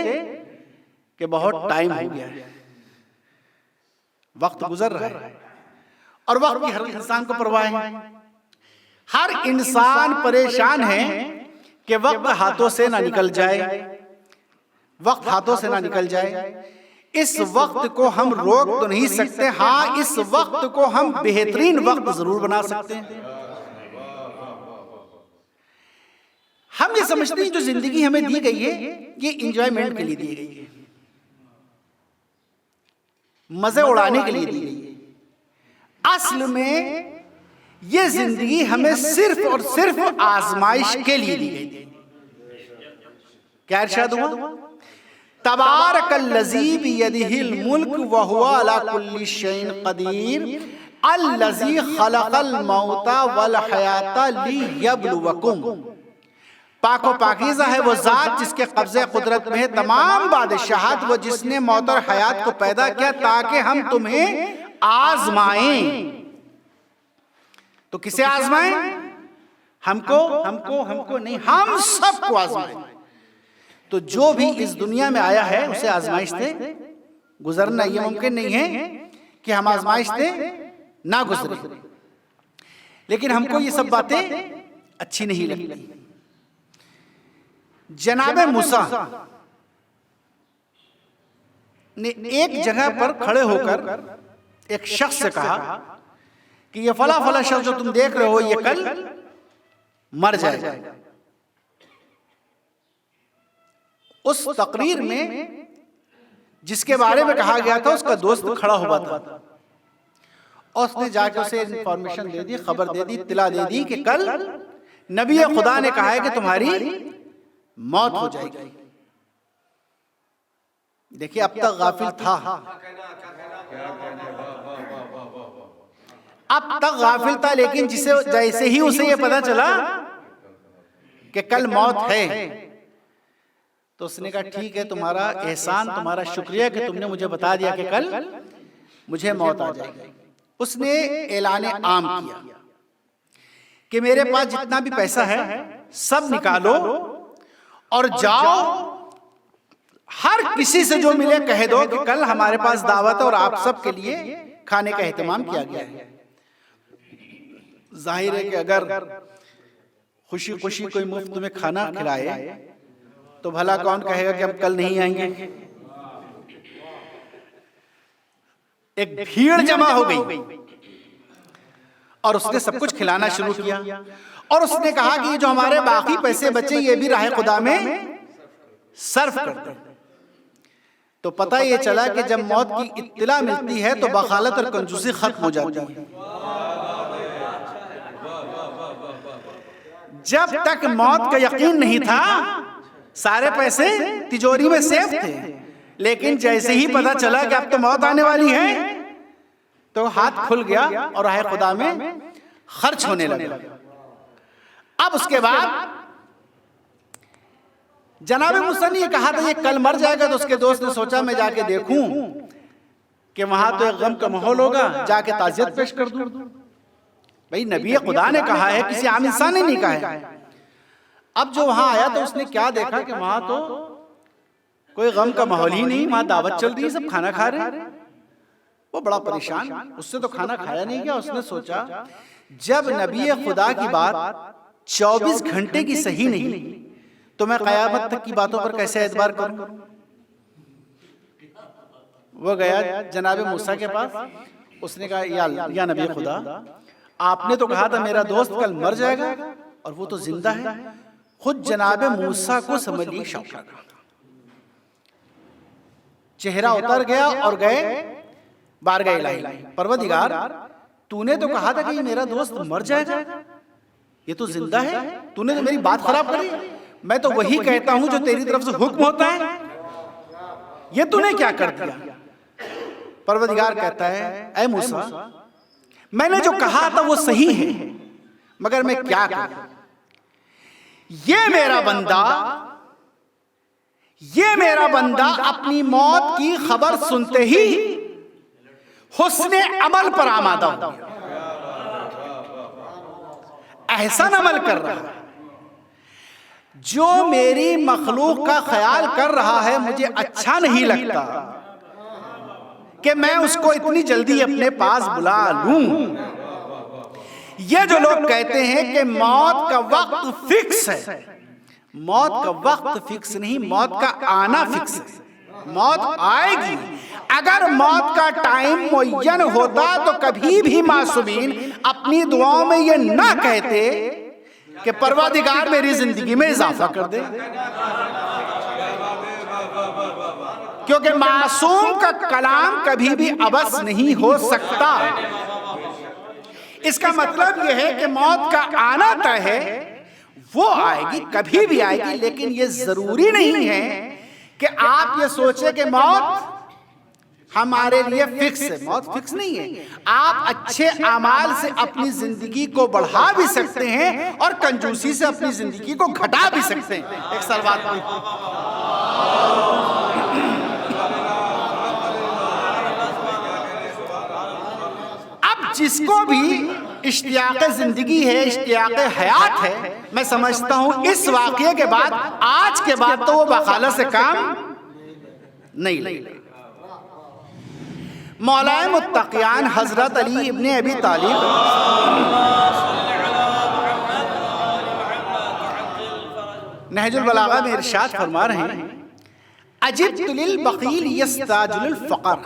कि बहुत टाइम हो गया है। वक्त गुजर रहा है और वक्त की हर इंसान को परवाह है। हर इंसान परेशान है कि वक्त हाथों से ना निकल जाए, वक्त हाथों से ना निकल जाए। इस वक्त को हम रोक तो नहीं सकते, हाँ इस वक्त को हम बेहतरीन वक्त जरूर बना सकते हैं। हम ये समझते हैं जो जिंदगी हमें दी गई है ये एंजॉयमेंट के लिए दी गई है, मजे उड़ाने के लिए दी गई है। असल में ये जिंदगी हमें सिर्फ और सिर्फ आजमाइश के लिए दी गई थी। क्या इरशाद हुआ? तबारकल्लज़ी बियदिहिल मुल्क व हुवा अला कुल्लि शैइन क़दीर अल्लज़ी खलक़ल मौता वल हयाता लियब्लुवकुम। पाको पाकीज़ा है वो ज़ात जिसके कब्ज़े कुदरत में है तमाम बादशाहत, वो जिसने मौत और हयात को पैदा किया ताकि हम तुम्हें आजमाएं। तो किसे आजमाएं? हमको हमको हमको नहीं, हम सबको आजमाएं। तो जो भी इस दुनिया में आया है उसे आजमाइश से गुजरना, ये मुमकिन नहीं है कि हम आजमाइश से ना गुजरे। लेकिन हमको ये सब बातें अच्छी नहीं लगती। जनाब मूसा ने एक जगह पर खड़े होकर एक शख्स से कहा कि ये फला फला शख्स जो तुम देख रहे हो ये कल मर जाएगा। उस तकरीर में जिसके बारे में कहा गया था उसका दोस्त खड़ा हुआ था और उसने जाकर उसे इंफॉर्मेशन दे दी, खबर दे दी, इत्तला दे दी कि कल नबी खुदा ने कहा है कि तुम्हारी मौत हो जाएगी। देखिए अब तक गाफिल था, अब तक गाफिल था, लेकिन जिसे जैसे ही उसे ये पता चला कि कल मौत है तो उसने कहा ठीक है, तुम्हारा एहसान, तुम्हारा शुक्रिया कि तुमने मुझे बता दिया कि कल मुझे मौत आ जाएगी। उसने ऐलान आम किया कि मेरे पास जितना भी पैसा है सब निकालो और जाओ, हर किसी से जो मिले कह दो कि कल हमारे पास दावत है और आप सब के लिए खाने का एहतमाम किया गया है। जाहिर है कि अगर खुशी खुशी कोई मुफ्त तुम्हें खाना खिलाए तो भला कौन कहेगा कि हम कल नहीं आएंगे। एक भीड़ जमा हो गई और उसने सब कुछ खिलाना शुरू किया और उसने कहा कि ये जो हमारे बाकी पैसे बचे ये भी राह खुदा में सर्व कर दो। तो पता ये चला कि जब मौत की इत्तला मिलती है तो बखालत और कंजूसी खत्म हो जाती है। जब तक मौत का यकीन नहीं था सारे पैसे तिजोरी में सेफ थे, लेकिन जैसे ही पता चला कि अब तो मौत आने वाली है तो हाथ खुल गया और राह खुदा में खर्च होने लगा। अब उसके बाद जनाब मूसा ने ये कहा था ये कल मर जाएगा, तो उसके दोस्त ने सोचा मैं जाके देखूं कि वहां तो एक गम का माहौल होगा, जाके ताज़ियत पेश कर दूं। भाई नबी खुदा ने कहा है, किसी आम इंसान ने नहीं कहा है। अब जो वहां आया तो उसने क्या देखा कि वहां तो कोई गम का माहौल ही नहीं, वहां दावत चल रही है, सब खाना खा रहे हैं। वो बड़ा परेशान, उससे तो खाना खाया नहीं गया। उसने सोचा जब नबी खुदा की बात 24 घंटे की सही नहीं तो मैं कयामत तक की बातों पर कैसे एतबार करूं। वो गया जनाब मूसा के पास, उसने कहा या नबी खुदा, आपने तो कहा था मेरा दोस्त कल मर जाएगा और वो तो जिंदा है। खुद जनाब मूसा को समझ ली शौक लगा, चेहरा उतर गया और गए बारगाह इलाही, परवरदिगार तूने तो कहा था कि मेरा दोस्त मर जाएगा, ये तो जिंदा है, तूने तो मेरी बात खराब करी। मैं तो वही कहता हूं जो तेरी तरफ से हुक्म होता है, ये तूने क्या कर दिया। परवरदिगार कहता है ऐ मूसा, मैंने जो कहा था वो सही है, मगर मैं क्या करूं। ये मेरा बंदा अपनी मौत की खबर सुनते ही हुस्ने अमल पर आमादा हो, एहसान अमल कर रहा है। जो मेरी मखलूक का ख्याल कर रहा है मुझे अच्छा नहीं लगता कि मैं उसको इतनी जल्दी अपने पास बुला लूं। ये जो लोग कहते हैं कि मौत का वक्त फिक्स है, मौत का वक्त फिक्स नहीं, मौत का आना फिक्स है। मौत आएगी। अगर मौत का टाइम मुय्यन होता तो कभी भी मासूमीन अपनी दुआओं में ये ना कहते कि परवरदिगार मेरी जिंदगी में इजाफा कर दे, क्योंकि मासूम का कलाम कभी भी अबस नहीं हो सकता। इसका मतलब यह है कि मौत का आना तय है, वो आएगी, कभी भी आएगी, लेकिन ये जरूरी नहीं है कि आप ये सोचे कि मौत हमारे लिए फिक्स है, मौत फिक्स नहीं है। आप अच्छे अमाल से अपनी जिंदगी को बढ़ा भी सकते हैं और कंजूसी से अपनी जिंदगी को घटा भी सकते हैं। एक सलवात अब जिसको भी इश्तियाक जिंदगी है, इश्तियाक हयात है, मैं समझता हूं इस वाक़ये के बाद, आज के बाद तो वो बखाला से काम नहीं लेगा। मौलाए मुत्तकियान हजरत अली इब्ने अबी तालिब नहजुल बलागा में इरशाद फरमा रहे हैं, अजिब्तु लिल बकील यस्ताजुल फ़क़र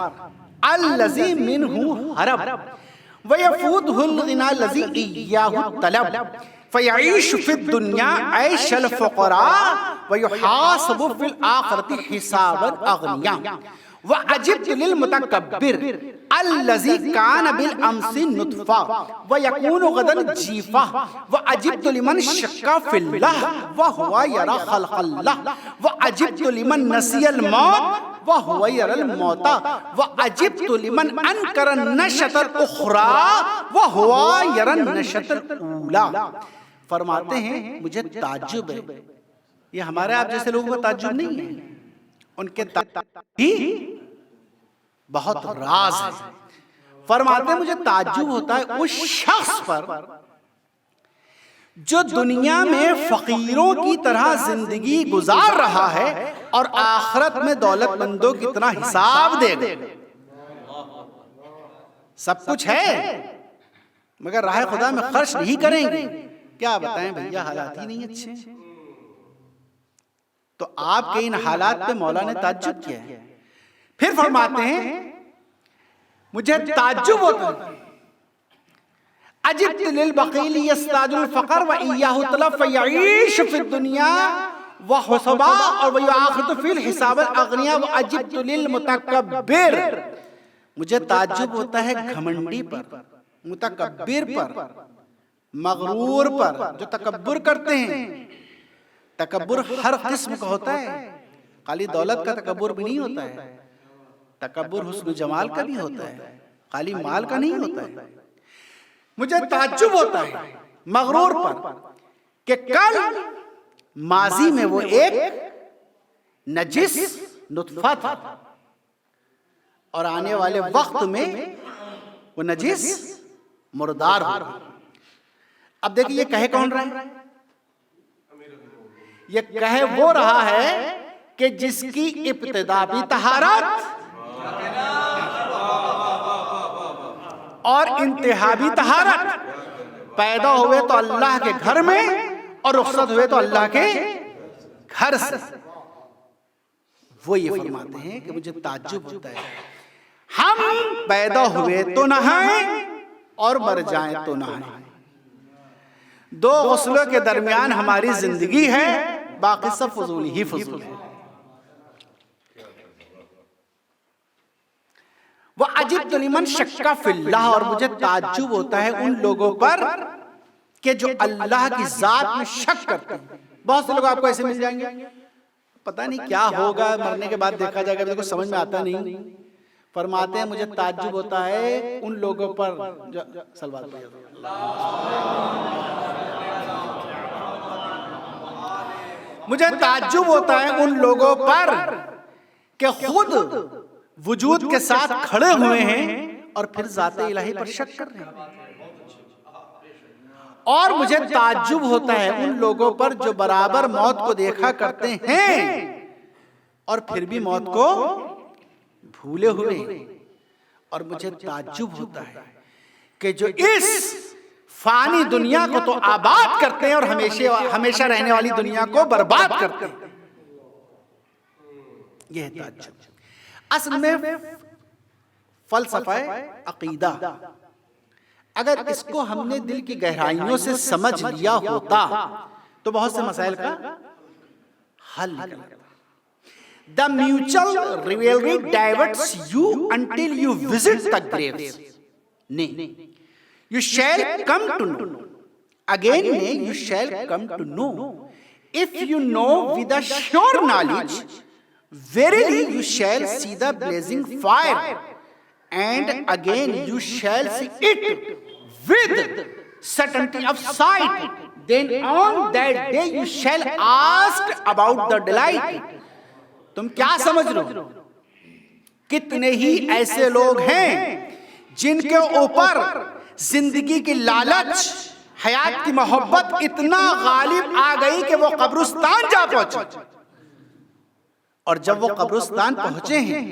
अल्लज़ी मिन्हु हरब व यफूदहुल गिना लज़ी इय्याहु तलब फ़यईशु फ़िद दुनिया ऐशल फ़ुक़रा व युहासबु फ़िल आख़िरति हिसाबन अग़निया व अजिब्तु लिल मुतकब्बिर अल्लज़ी कान बिल अम्सी नुत्फ़ा व यकूनु गदन जीफ़ा व अजिब्तु लिमन शक्का फ़िल्लाह व हुवा यरा ख़ल्क़ल्लाह व अजिब्तु लिमन नसियल मौत व हुवा यरल मौता व अजिब्तु लिमन अनकर नशतल उख़रा व हुवा यरन नशतल ऊला। फरमाते हैं मुझे ताज्जुब है, ये हमारे आप जैसे लोगों को ताज्जुब नहीं है, उनके ही बहुत राज है। फरमाते हैं मुझे ताज्जुब होता है उस शख्स पर जो दुनिया में फकीरों की तरह जिंदगी गुजार रहा है और आखिरत में दौलतमंदों की तरह हिसाब देगा। सब कुछ है मगर राह खुदा में खर्च नहीं करेंगे। क्या बताएं भैया, हालात ही नहीं अच्छे। तो आपके इन हालात पे मौला ने ताज्जुब किया है। फिर फरमाते हैं मुझे ताज्जुब होता है, अजिब्तु लिल बकील यस्ताजुल फ़क़र व इय्याहु तलब फ़यईशु फ़िद दुनिया व हुसबा और व युआख़िरु फ़िल हिसाब अग़निया व अजिब्तु लिल मुतकब्बिर। मुझे ताज्जुब होता है घमंडी पर, मुतकब्बिर पर, मगरूर पर, जो तकब्बुर करते हैं। तकब्बुर हर किस्म का होता है, खाली दौलत का तकब्बुर भी नहीं होता है, तकब्बुर हुस्न जमाल का भी होता है, खाली माल का नहीं होता है। मुझे ताज्जुब होता है मगरूर पर कि कल माजी में वो एक नजिस नुत्फा था और आने वाले वक्त में वो नजिस मुर्दार होगा। अब देखिए ये कहे कौन रहा है? ये कहे वो रहा है कि जिसकी इब्तिदा भी तहारत और इंतहा भी तहारत, पैदा हुए तो अल्लाह के घर में और रुखसत हुए तो अल्लाह के घर से। वो ये फरमाते हैं कि मुझे ताज्जुब होता है, हम पैदा हुए तो नहाएं और मर जाएं तो नहाएं। दो गुस्लों के दरमियान हमारी जिंदगी है, बाकी सब फजूल ही फजूल है। वो अजिब्तु लिमन शक्का फिल्लाह, और मुझे ताज्जुब होता है उन लोगों पर कि जो अल्लाह की जात में शक करते हैं। बहुत से लोग आपको ऐसे मिल जाएंगे, पता नहीं क्या होगा, मरने के बाद देखा जाएगा, मेरे को समझ में आता नहीं। फरमाते हैं मुझे ताज्जुब होता है उन लोगों पर जो सलवार मुझे ताज्जुब होता है उन लोगों पर कि खुद वजूद के साथ खड़े हुए हैं और फिर ज़ाते इलाही पर शक कर रहे हैं। और मुझे ताज्जुब होता है उन लोगों पर जो बराबर मौत को देखा करते हैं और फिर भी मौत को भूले हुए। और मुझे ताज्जुब होता है कि जो इस फानी दुनिया को तो आबाद करते हैं और हमेशा रहने वाली दुनिया को बर्बाद करते हैं। यह है ताज्जुब। असल में फलसफा अकीदा, अगर इसको हमने दिल की गहराइयों से समझ लिया होता तो बहुत से मसाइल का हल निकलता। The mutual rivalry diverts you until you visit the graves. Nay, you shall come to know. Again, nay, you shall come to know. If you know with a sure knowledge verily you shall see the blazing fire, and again you shall see it with certainty of sight. Then on that day you shall ask about the delight. तुम क्या समझ लो, कितने ही ऐसे लोग हैं जिनके ऊपर जिंदगी की लालच, हयात की मोहब्बत इतना गालिब आ गई कि वो कब्रिस्तान जा पहुंचे, और जब वो कब्रिस्तान पहुंचे हैं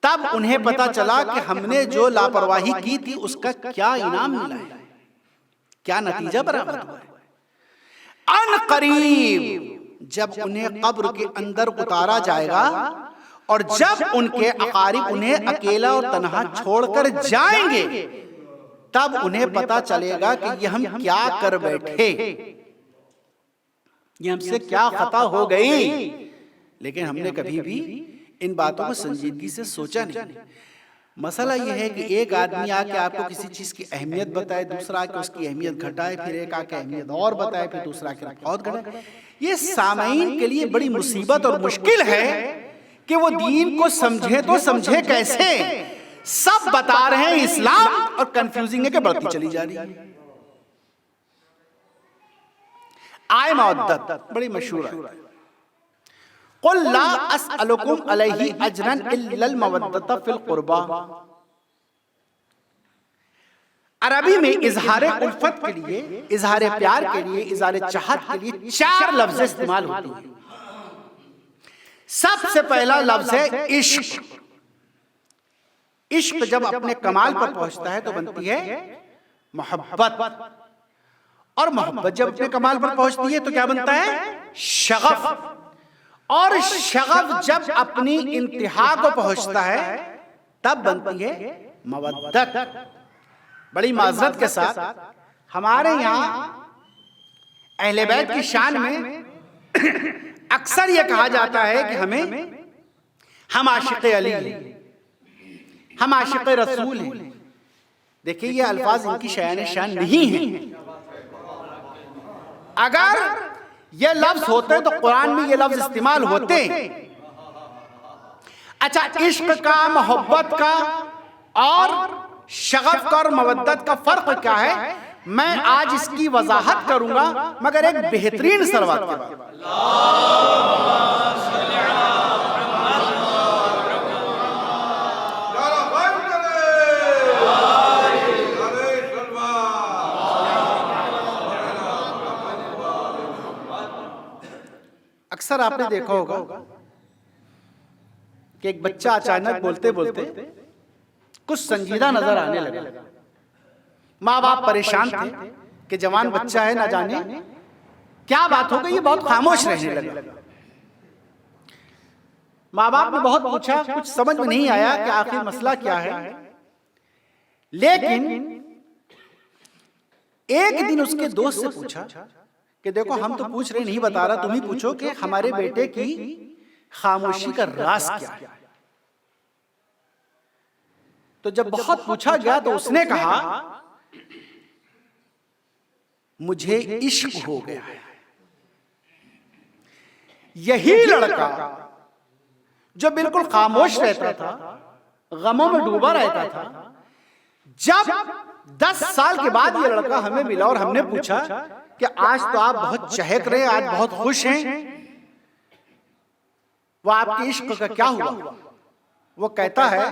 तब उन्हें पता चला कि हमने जो लापरवाही की थी उसका क्या इनाम मिला है, क्या नतीजा बराबर हुआ है। अनकरीब जब उन्हें कब्र के अंदर उतारा जाएगा और जब उनके अकारिब उन्हें अकेला और तन्हा छोड़कर जाएंगे, तब उन्हें पता चलेगा कि ये हम क्या कर बैठे, ये हमसे क्या खता हो गई। लेकिन हमने कभी भी इन बातों को संजीदगी से सोचा नहीं। मसला यह है कि एक आदमी आके आपको किसी चीज की अहमियत बताए, दूसरा आके उसकी अहमियत घटाए, फिर एक आके अहमियत और बताए, फिर दूसरा आके बहुत घटाए। ये सामाईन के लिए बड़ी मुसीबत और मुश्किल है कि वो दीन को समझे तो समझे कैसे। सब बता रहे हैं इस्लाम और कंफ्यूजिंग है कि बढ़ती चली जा रही है। आय मवद्दत बड़ी मशहूर है। कुल ला अस्अलुकुम अलैहि अजरन इल्लल मवद्दत फिल कुर्बा। अरबी में इजहार उल्फत के लिए, इजहार प्यार के लिए, इजहार चाहत के लिए 4 लफ्ज इस्तेमाल होते हैं। सबसे पहला लफ्ज है इश्क। इश्क जब अपने कमाल पर पहुंचता है तो बनती है मोहब्बत, और मोहब्बत जब अपने कमाल पर पहुंचती है तो क्या बनता है, शगफ, और शगफ जब अपनी इंतहा को पहुंचता है तब बनती है मवद्दत। बड़ी माजरत के साथ हमारे यहाँ अहले बैत की शान में अक्सर यह कहा जाता है कि हम आशिक़ अली हैं, हम आशिक़ रसूल हैं। देखिए ये अल्फाज इनकी शान शान नहीं है। अगर ये लफ्ज होते तो कुरान में ये लफ्ज इस्तेमाल होते। अच्छा, इश्क का, मोहब्बत का और शगफ का और मवद्दत का फर्क क्या है, मैं आज इसकी वजाहत करूंगा, मगर एक बेहतरीन सलवात के बाद। अक्सर आपने देखा होगा कि एक बच्चा अचानक बोलते बोलते कुछ संजीदा नजर आने लगा। माँ बाप परेशान थे कि जवान बच्चा है, ना जाने क्या बात हो गई, ये बहुत खामोश रहने लगा। माँ बाप ने बहुत पूछा, कुछ समझ में नहीं आया कि आखिर मसला क्या है। लेकिन एक दिन उसके दोस्त से पूछा कि देखो हम तो पूछ रहे, नहीं बता रहा, तुम ही पूछो कि हमारे बेटे की खामोशी का राज क्या है। तो जब बहुत पूछा गया तो उसने कहा, मुझे इश्क हो गया है। यही लड़का जो बिल्कुल खामोश रहता था, गमों में डूबा रहता था, जब 10 साल के बाद ये लड़का हमें मिला और हमने पूछा कि आज तो आप बहुत चहक रहे हैं, आज बहुत खुश हैं, वो आपके इश्क का क्या हुआ? वो कहता है,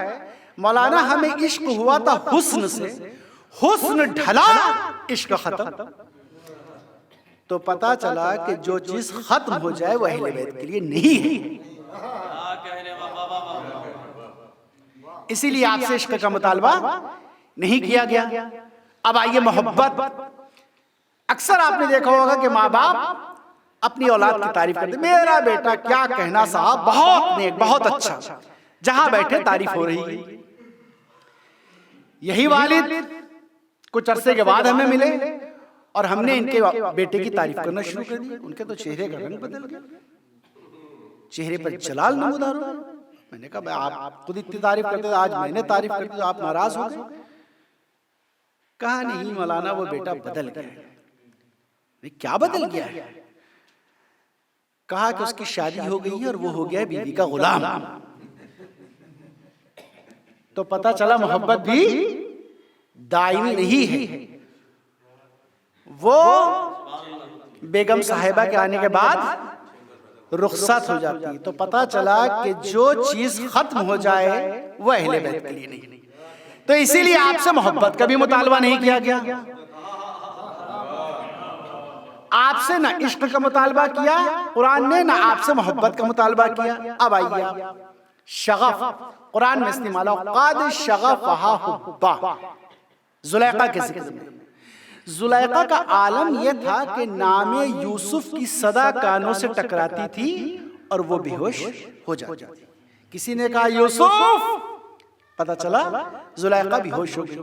मौलाना हमें इश्क हुआ था हुस्न से, हुस्न ढला इश्क खत्म। तो पता चला कि जो चीज खत्म हो जाए वो अहले बैत के लिए नहीं है। इसीलिए आपसे इश्क का मुतालबा नहीं किया गया। अब आइए मोहब्बत। अक्सर आपने देखा होगा कि माँ बाप अपनी औलाद की तारीफ करते, मेरा बेटा क्या कहना साहब, बहुत नेक, बहुत अच्छा, जहां बैठे तारीफ हो रही है। यही वालिद कुछ अरसे के बाद हमें मिले और हमने इनके बेटे की तारीफ करना शुरू कर दी। उनके तो चेहरे का रंग बदल गया, चेहरे पर जलाल नमूदार हो। मैंने कहा आप खुद इतनी तारीफ करते थे, आज मैंने तारीफ कर दी तो आप नाराज हो गए। कहा नहीं मौलाना, वो बेटा बदल गया। क्या बदल गया है? कहा कि उसकी शादी हो गई है और वो हो गया बीवी का गुलाम। तो पता चला मोहब्बत भी दायमी नहीं है। वो बेगम साहिबा के आने के बाद रुखसत हो जाती है। तो पता चला कि जो चीज खत्म हो जाए वो अहले बैत के लिए नहीं। तो इसीलिए आपसे मोहब्बत का भी मुतालबा नहीं किया गया, आपसे ना इश्क का मुतालबा किया कुरान ने, ना आपसे मोहब्बत का मुतालबा किया। अब आइए शगफ कुरान में इस्तेमाल क़द शगफ़हा हुब्बा, जुलैका के जिक्र में। जुलैका का आलम यह था कि नामे यूसुफ की सदा कानों से टकराती थी और वो बेहोश हो जाती थी। किसी ने कहा यूसुफ, पता चला जुलैका बेहोश हो गई।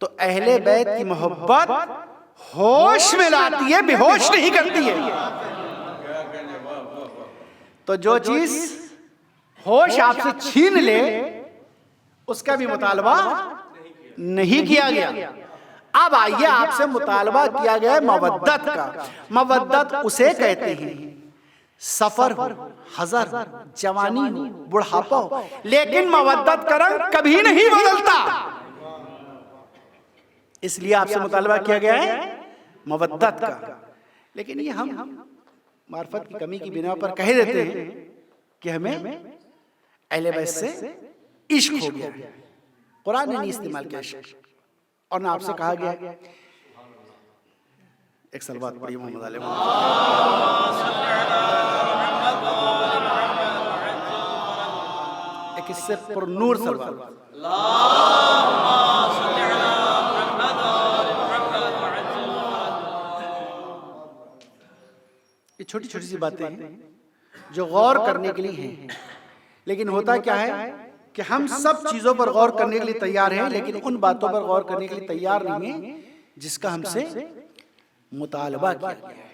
तो अहले बैत की मोहब्बत होश में लाती है, बेहोश नहीं करती है। तो जो चीज होश आपसे छीन ले उसका भी मुतालबा नहीं किया गया। अब आइए आपसे मुतालबा किया गया मवद्दत का। मवद्दत उसे कहते हैं सफर हो, हज़र, जवानी हो, बुढ़ापा हो, लेकिन मवद्दत का रंग कभी नहीं बदलता। इसलिए आपसे मुतालबा किया गया है मवद्दत का। लेकिन ये हम मार्फत की कमी की बिना पर कह देते हैं कि हमें अहले बैत से इश्क हो गया। कुरान ने नहीं इस्तेमाल किया इश्क, और ना आपसे कहा गया। एक सलवात पढ़िए मोहम्मद अलैहि एक इससे पुरनूर सलवात। ये छोटी छोटी सी बातें हैं जो गौर करने के लिए हैं। लेकिन होता क्या है कि हम सब चीजों पर गौर करने के लिए तैयार हैं, लेकिन उन बातों पर गौर करने के लिए तैयार नहीं है जिसका हमसे मुतालबा किया गया है।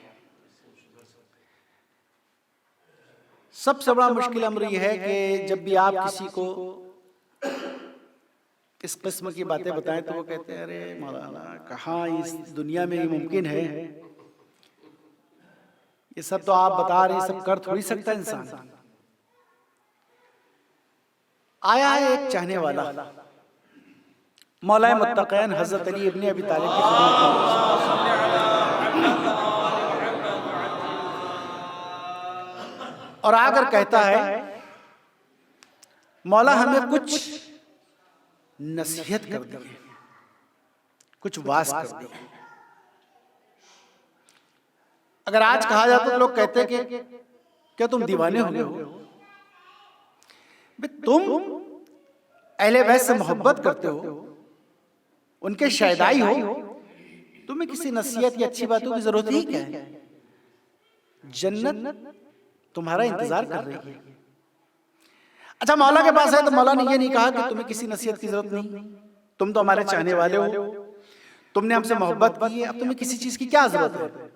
सबसे बड़ा मुश्किल अमर यह है कि जब भी आप किसी को इस किस्म की बातें बताएं तो वो कहते हैं अरे मौलाना कहाँ इस दुनिया में ये मुमकिन है, ये सब तो आप बता रहे हैं, सब कर थोड़ी सकता इंसान। आया है एक चाहने वाला मौलाए मुत्तक़ीन हज़रत अली इब्न अबी तालिब की खिदमत में, और आकर कहता है मौला हमें कुछ नसीहत कर दी, कुछ वास कर दी। अगर आज कहा जाता तो लोग कहते कि क्या तुम दीवाने हो गए हो? तुम अहले बैत से मोहब्बत करते हो, उनके शहदाई हो, तुम्हें किसी नसीहत या अच्छी बातों की जरूरत ही क्या है? जन्नत तुम्हारा इंतजार कर रही है। अच्छा मौला के पास है तो मौला ने ये नहीं कहा कि तुम्हें किसी नसीहत की जरूरत नहीं, तुम तो हमारे चाहने वाले हो, तुमने हमसे मोहब्बत की है, अब तुम्हें किसी चीज की क्या जरूरत है?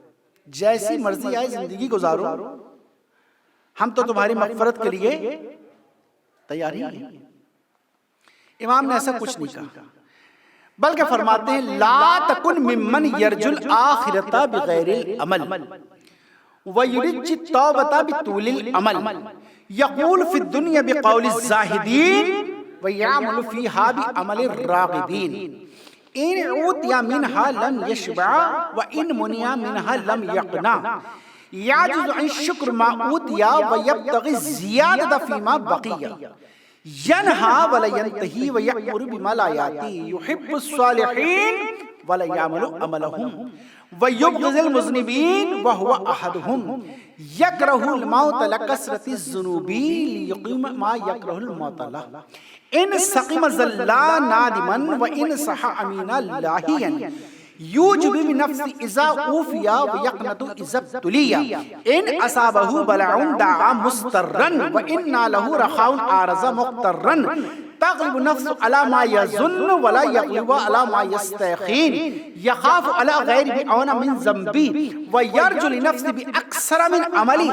जैसी मर्जी आए जिंदगी गुजारो, हम तो तुम्हारी मग़फ़िरत के लिए तैयार ही हैं। इमाम ने ऐसा कुछ नहीं कहा, बल्कि फरमाते हैं ला तकुन मिम्मन यरजुल आखिरता बिगैरिल अमल व युरिज तौबता बितूलिल अमल यक़ूल फी दुनिया बिक़ौलि ज़ाहिदीन व यअमलु फ़ीहा बिअमलि राग़िबीन इन ऊतिया मिनहा लम यशबा व इन मुनिया मिनहा लम यक़ना याजुज़ु अन शुक्र मा ऊतिया व यब्तग़ी ज़ियादत फ़ीमा बक़िया यनहा व ला यंतही व यअमुरु बिमा ला याती युहिब्बु स्सालिहीन व ला यअमलु अमलहुम व युबग़िज़ुल मुज़निबीन व हुवा अहदुहुम यकरहुल मौत लकसरति ज़ुनूबी लियुक़ीम मा यकरहुल मौत ला इन सक़िम ज़ल्ला नादिमन व इन सहा अमीना लाहियन यूजबु बिनफ्सि इज़ा ऊफ़िया व यक़नतु इज़ा तुलिया इन असाबहु बलाउन दाआ मुस्तर्रन व इन्ना लहु रख़ाउन आरज़ा मुक़तर्रन तग़लिबु नफ्सु अला मा यज़ुन्न वला यग़लिबु अला मा यस्तयक़ीन यख़ाफ़ु अला गैरि बिअौना मिन ज़ंबी व यरजु लिनफ्सि बिअक्सर मिन अमली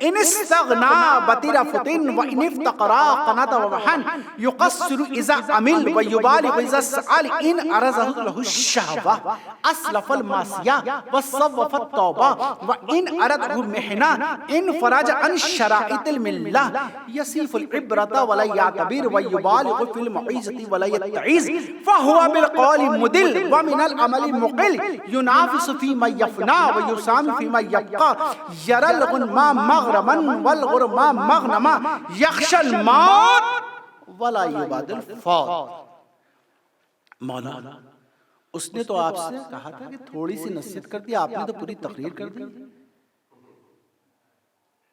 इन इस्तग़ना बतिरा फुतिन व इन इफ्तक़रा क़नत व वहन युक़स्सिरु इज़ा अमिल व युबालिगु इज़ा सअल इन अरज़हु लहु शहवा अस्लफ़ल मासिया व सव्वफ़त तौबा व इन अरदहु मिहना इन फरज अन शराइतिल मिल्ला यसीफ़ुल इब्रता वला यातबिर व युबालिगु फिल मईज़ति वला यतईज़ फहुवा बिल क़ौलि मुदिल व मिनल अमलि मुक़िल युनाफ़िसु फ़ीमा यफ़ना व युसामि फ़ीमा यब्क़ा यरल गुन्मा मग़रमन वल गुरमा मग़नमा यख़शल मौत वला युबादिल फ़ौत। मौला, उसने तो आपसे कहा था कि थोड़ी सी नसीहत कर दी, आपने तो पूरी तकरीर कर दी।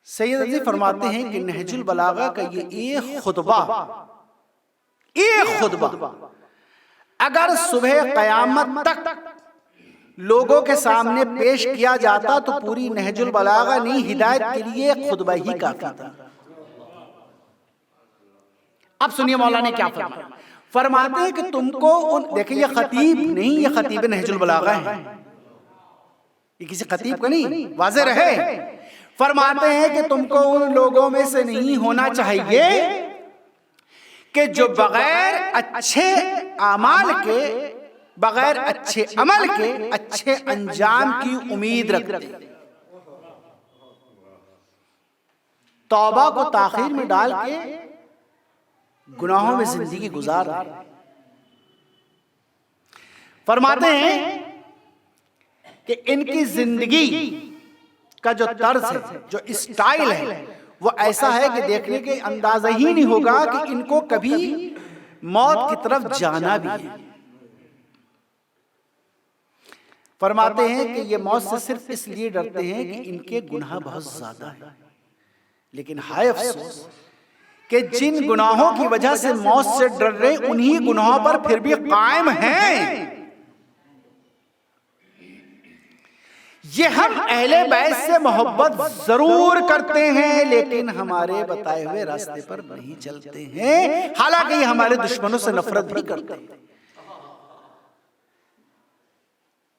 सैयद अज़ी फरमाते हैं कि नहजुल बलागा का ये एक खुतबा अगर सुबह क़यामत तक लोगों के सामने पेश किया जाता तो पूरी नहजुल बलागा नहीं, हिदायत के लिए खुतबा ही काफी था। अब सुनिए मौला ने क्या फरमाया। फरमाते हैं कि तुमको देखिए, ये खतीब नहीं, ये खतीब नहजुल बलागा है, ये किसी खतीब का नहीं, वाज़ेह रहे। फरमाते हैं कि तुमको उन लोगों में से नहीं होना चाहिए कि जो बगैर अच्छे अमाल के, बगैर अच्छे अमल के अच्छे अंजाम की उम्मीद रखते, तौबा को ताखीर में डाल के गुनाहों में जिंदगी गुजार रहे। फरमाते हैं कि इनकी जिंदगी का जो तर्ज है, जो स्टाइल है, वो ऐसा है कि देखने के अंदाजा ही नहीं होगा कि इनको कभी मौत की तरफ जाना भी है। फरमाते हैं कि ये मौत से सिर्फ इसलिए डरते हैं कि इनके गुनाह बहुत ज्यादा है, लेकिन हाय अफसोस कि जिन गुनाहों की वजह से मौत से डर रहे, उन्हीं गुनाहों पर फिर भी कायम हैं। ये हम अहले बैत से मोहब्बत जरूर करते हैं, लेकिन हमारे बताए हुए रास्ते पर नहीं चलते हैं, हालांकि ये हमारे दुश्मनों से नफरत भी करते हैं,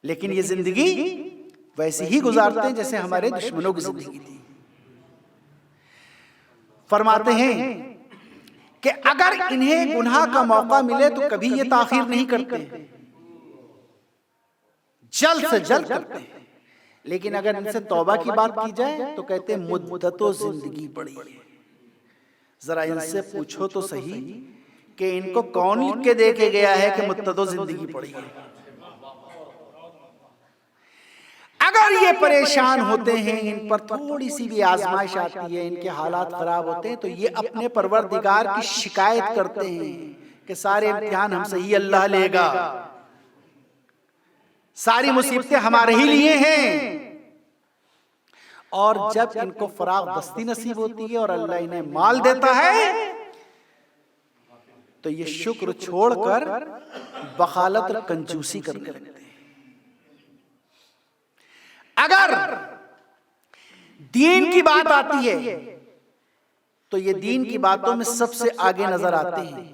लेकिन ये जिंदगी वैसी ही गुजारते हैं जैसे हमारे दुश्मनों की जिंदगी थी। फरमाते हैं कि अगर इन्हें गुनाह का मौका मिले तो कभी ये ताखीर नहीं करते, जल्द से जल्द करते हैं। लेकिन अगर इनसे तौबा की बात की जाए तो कहते हैं मुद्दतों जिंदगी पड़ी है। जरा इनसे पूछो तो सही कि इनको कौन लिख के दे के गया है कि मुद्दतों जिंदगी पड़ी है। अगर ये परेशान होते हैं, इन पर थोड़ी सी भी आजमाइश आती है, इनके हालात खराब होते हैं, तो ये अपने परवरदिगार की शिकायत करते हैं कि सारे इम्तिहान हमसे ही अल्लाह लेगा, सारी मुसीबतें हमारे ही लिए हैं। और जब इनको फराग दस्ती नसीब होती है और अल्लाह इन्हें माल देता है, तो ये शुक्र छोड़कर बखालत और कंजूसी करने लगते हैं। अगर दीन की बात आती है तो ये दीन की बातों में सबसे आगे नजर आते हैं,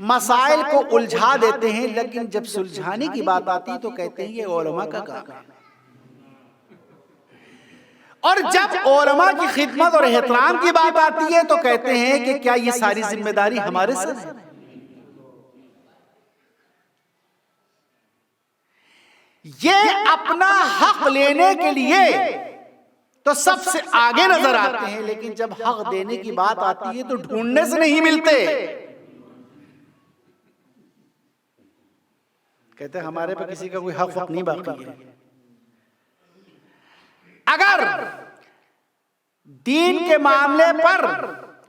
मसाइल को उलझा देते हैं, लेकिन जब सुलझाने की बात आती है तो कहते हैं ये उलमा का काम है। और जब उलमा की खिदमत और एहतराम की बात आती है तो कहते हैं कि क्या ये सारी जिम्मेदारी हमारे सर है। ये अपना हक लेने के लिए तो सबसे आगे नजर आते हैं, लेकिन जब हक देने की बात आती है तो ढूंढने से नहीं मिलते। कहते हैं हमारे पे किसी का कोई हक नहीं बाकी है। अगर दीन के मामले पर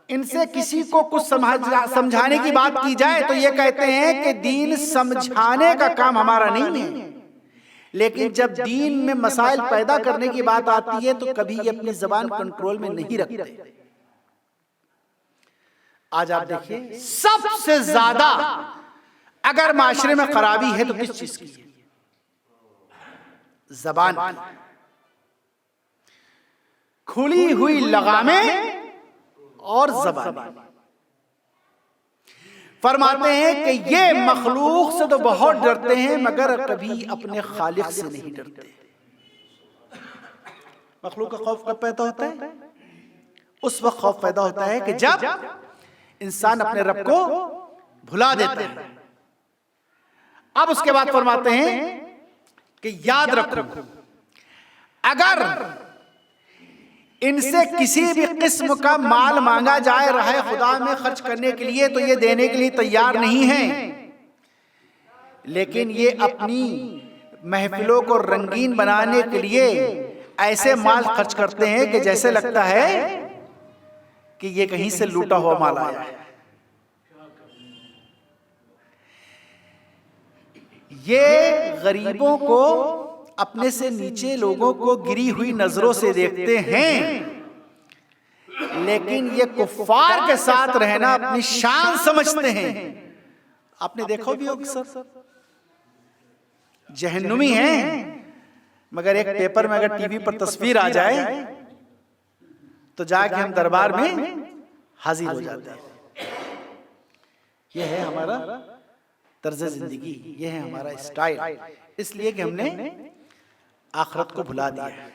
इनसे किसी को कुछ समझाने की बात की जाए तो ये कहते हैं कि दीन समझाने का काम हमारा नहीं है, लेकिन जब दीन में मसाइल पैदा करने की बात आती है तो कभी ये अपनी जबान कंट्रोल में नहीं रखते। आज आप देखिए सबसे ज्यादा अगर माशरे में खराबी है तो किस चीज की? जबान की। खुली हुई लगामें और जबान। फरमाते हैं कि ये मखलूक से तो बहुत डरते हैं मगर कभी अपने खालिक से नहीं डरते। मखलूक का खौफ कब पैदा होता है? उस वक्त खौफ पैदा होता है कि जब इंसान अपने रब को भुला देता है। अब उसके बाद फरमाते हैं कि याद रखो, अगर इनसे किसी भी किस्म का माल मांगा जाए राह खुदा में खर्च करने के लिए तो ये देने के लिए तैयार नहीं है, लेकिन ये अपनी महफिलों को रंगीन बनाने के लिए ऐसे माल खर्च करते हैं कि जैसे लगता है कि ये कहीं से लूटा हुआ माल आया है। ये गरीबों को, अपने से नीचे लोगों को गिरी हुई नजरों से देखते हैं, लेकिन ये कुफ्फार के साथ रहना अपनी शान समझते हैं। आपने देखो भी होगा सर, जहन्नुमी हैं, मगर एक पेपर में अगर टीवी पर तस्वीर आ जाए तो जाके हम दरबार में हाजिर हो जाते हैं। यह है हमारा तर्ज जिंदगी, यह है हमारा स्टाइल, इसलिए कि हमने आखिरत को भुला दिया है।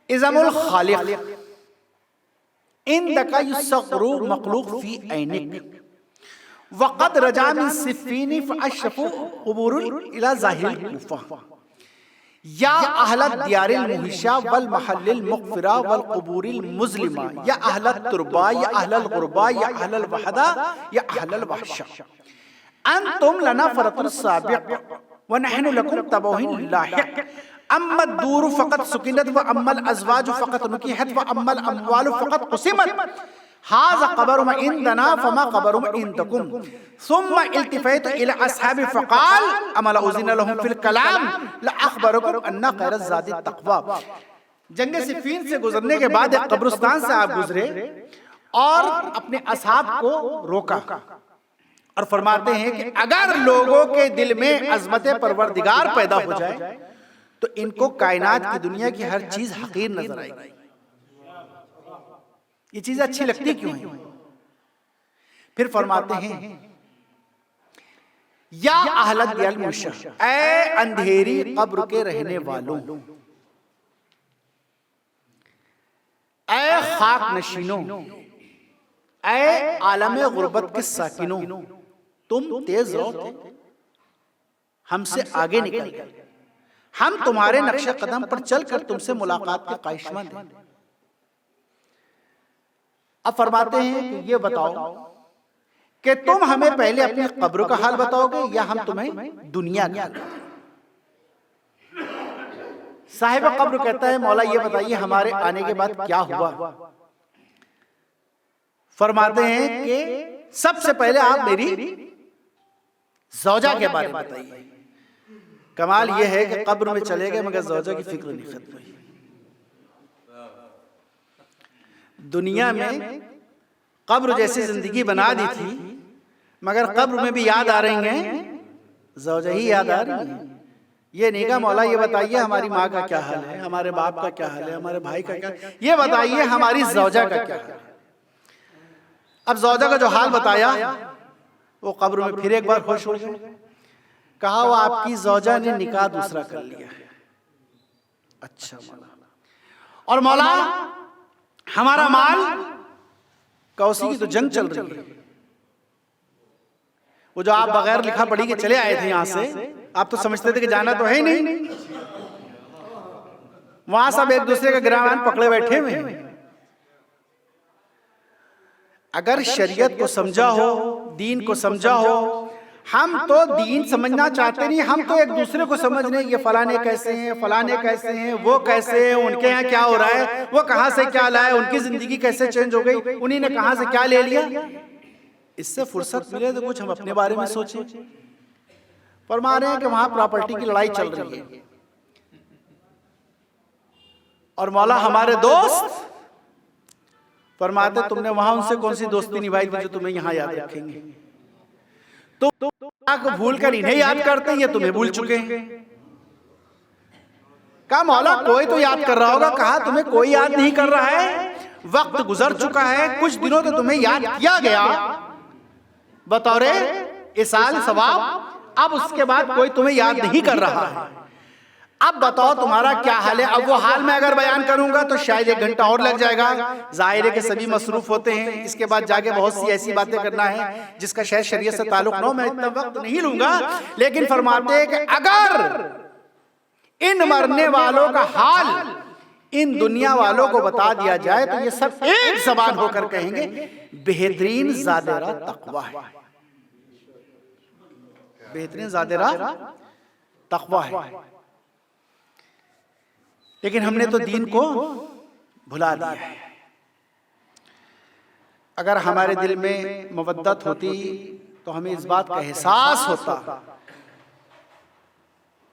इज़मुल खालिक इंदका युसग़रु मखलूक फी ऐनिक वक़द रजा मिन सिफ़ीनी फ़अशरफ़ु क़ुबूरुल इला ज़ाहिरिल कूफ़ा या अहलत दियारिल मुहिशा वल महल्लिल मुग़फ़िरा वल क़ुबूरिल मुज़लिमा या अहलत तुरबा या अहलल ग़ुरबा या अहलल वहदा या अहलल वहशा अंतुम लना फ़रतुन साबिक़ व नहनु लकुम तबौहिन लाहिक़ अम्मद दूर फ़क़त सुकिनत व अम्मल अज़वाज फ़क़त नुकिहत व अम्मल अम्वाल फ़क़त क़ुसिमत हाज़ा क़बरुम इंदना फमा क़बरुम इंदकुम सुम्मा इल्तिफ़ैतु इला अस्हाबि फ़क़ाल अमला उज़िना लहुम फ़िल कलाम ला अख़बरुकुम अन्ना ख़ैरज़ ज़ादी तक़वा। जंग सिफ़ीन से गुजरने के बाद एक कब्रिस्तान से आप गुजरे और अपने असहाब को रोका और फरमाते हैं कि अगर लोगों के दिल में अज़मत परवरदिगार पैदा हो जाए तो इनको कायनात की दुनिया की हर चीज हकीर नजर आएगी। ये चीज अच्छी लगती क्यों है? फिर फरमाते हैं या अहलत दियाल मुशा, ऐ अंधेरी कब्र के रहने वालों, ऐ खाक नशीनों, ऐ आलम गुर्बत के साकिनों, तुम तेज रहो, हमसे आगे निकल गए, हम तुम्हारे नक्शे कदम पर चलकर तुमसे मुलाकात के ख्वाहिशमंद हैं। अब फरमाते हैं कि ये बताओ कि तुम हमें पहले अपनी कब्र का हाल बताओगे या हम तुम्हें दुनिया का? साहिब कब्र कहता है मौला ये बताइए हमारे आने के बाद क्या हुआ? फरमाते हैं कि सबसे पहले आप मेरी ज़ौजा के बारे में बताइए। कमाल यह है कि कब्र में चले गए मगर ज़ौजा की फिक्र नहीं खत्म हुई। दुनिया में कब्र जैसी जिंदगी बना दी थी मगर कब्र में भी याद आ रही हैं, ज़ौजा ही याद आ रही है। ये नहीं कहा मौला ये बताइए हमारी माँ का क्या हाल है, हमारे बाप का क्या हाल है, हमारे भाई का क्या, ये बताइए हमारी ज़ौजा का क्या हाल है। अब ज़ौजा का जो हाल बताया वो कब्र में फिर एक बार खुश हो गए। कहा वो आपकी ज़ौजा ने निकाह दूसरा कर लिया है। अच्छा मौला, और मौला हमारा माल कौसी की तो जंग चल रही है, वो जो आप बगैर लिखा पढ़ी के चले आए थे यहां से, आप तो समझते थे कि जाना तो है ही नहीं, वहां सब एक दूसरे का गिरबान पकड़े बैठे हुए हैं। अगर शरीयत को समझा हो, दीन को समझा हो, हम तो दीन समझना चाहते नहीं, हम तो एक दूसरे को समझ रहे हैं ये फलाने कैसे हैं, फलाने कैसे हैं, वो कैसे हैं, उनके यहाँ क्या हो रहा है, वो कहाँ से क्या लाए, उनकी जिंदगी कैसे चेंज हो गई, उन्हीं ने कहाँ से क्या ले लिया। इससे फुर्सत मिले तो कुछ हम अपने बारे में सोचें। फरमा रहे हैं कि वहां प्रॉपर्टी की लड़ाई चल रही है और मौला हमारे दोस्त फरमाते तुमने वहां उनसे कौन सी दोस्ती निभाई थी जो तुम्हें यहाँ याद रखेंगे। तो को भूल कर इन्हें याद करते हैं, ये तुम्हें भूल चुके हैं। कहा मौला कोई तो याद कर रहा होगा। कहा तुम्हें कोई याद नहीं कर रहा है, वक्त गुजर चुका है, कुछ दिनों तो तुम्हें याद किया गया बतौर इसाल सवाब, अब उसके बाद कोई तुम्हें याद नहीं कर रहा है। अब बताओ तुम्हारा क्या हाल है। अब वो हाल मैं अगर बयान करूंगा तो शायद 1 घंटा और लग जाएगा। जाहिर है कि सभी मसरूफ होते हैं, इसके बाद जाके बहुत सी ऐसी बातें करना है जिसका शायद शरीयत से ताल्लुक न हो, मैं इतना वक्त नहीं लूंगा। लेकिन फरमाते हैं कि अगर इन मरने वालों का हाल इन दुनिया वालों को बता दिया जाए तो ये सब एक ज़बान होकर कहेंगे बेहतरीन ज़ादिरा तक़वा है, बेहतरीन ज़ादिरा तक़वा है। लेकिन हमने तो दीन को भुला दिया है। अगर हमारे दिल में मवद्दत होती तो हमें इस बात का एहसास होता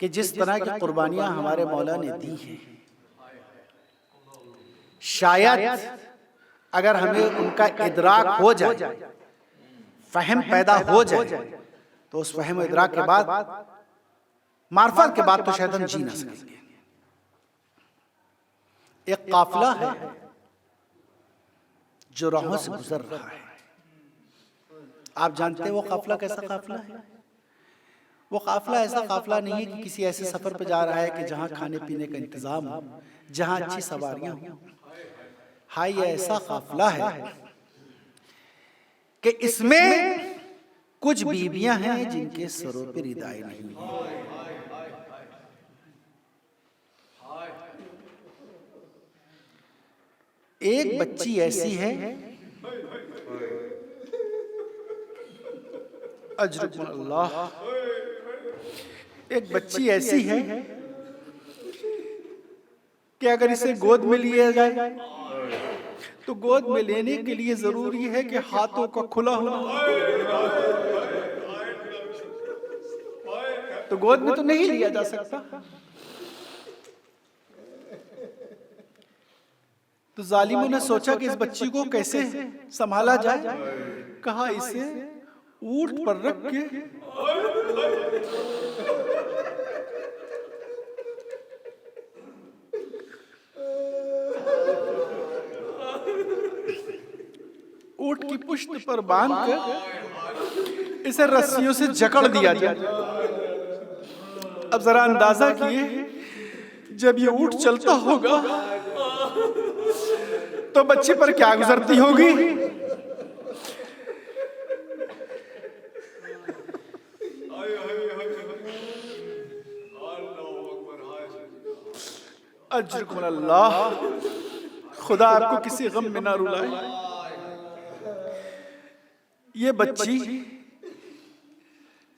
कि जिस तरह की कुर्बानियां हमारे मौला ने दी हैं, शायद अगर हमें उनका इदराक हो जाए, फहम पैदा हो जाए, तो उस फहम इदराक के बाद, मार्फत के बाद तो शायद हम जी ना सकेंगे। एक काफिला है जो राहों से गुजर रहा है। आप जानते हैं वो काफिला कैसा काफिला है? वो काफिला ऐसा काफिला नहीं है कि किसी ऐसे सफर पर जा रहा है कि जहां खाने पीने का इंतजाम हो, जहां अच्छी सवारियां हो। हाँ, ये ऐसा काफिला है कि इसमें कुछ बीवियां हैं जिनके सरों पर रिदाई नहीं है। एक बच्ची ऐसी है, अल्लाह, एक बच्ची ऐसी है कि अगर इसे गोद में लिया जाए तो गोद में लेने के लिए जरूरी है कि हाथों का खुला होना। तो गोद में तो नहीं लिया जा सकता। तो जालिमों ने सोचा कि इस बच्ची को कैसे संभाला जाए। कहा इसे ऊंट पर रख के ऊंट की पुश्त पर बांधकर इसे रस्सियों से जकड़ दिया जाए। अब जरा अंदाजा किए, जब ये ऊंट चलता होगा तो बच्ची पर क्या गुजरती होगी। अल्लाह, खुदा आपको किसी गम में ना रुलाए। ये बच्ची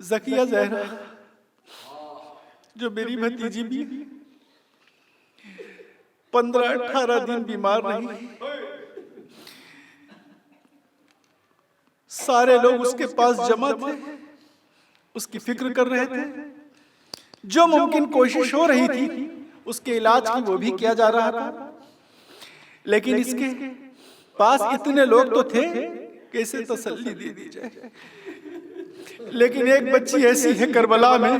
ज़किया ज़हरा जो मेरी भतीजी भी 15-18 दिन बीमार रही। सारे लोग उसके पास जमा थे, उसकी फिक्र कर रहे थे। जो मुमकिन कोशिश हो रही थी उसके इलाज की वो भी किया जा रहा था। लेकिन इसके पास इतने लोग तो थे कि इसे तसल्ली दे दी जाए। लेकिन एक बच्ची ऐसी है करबला में,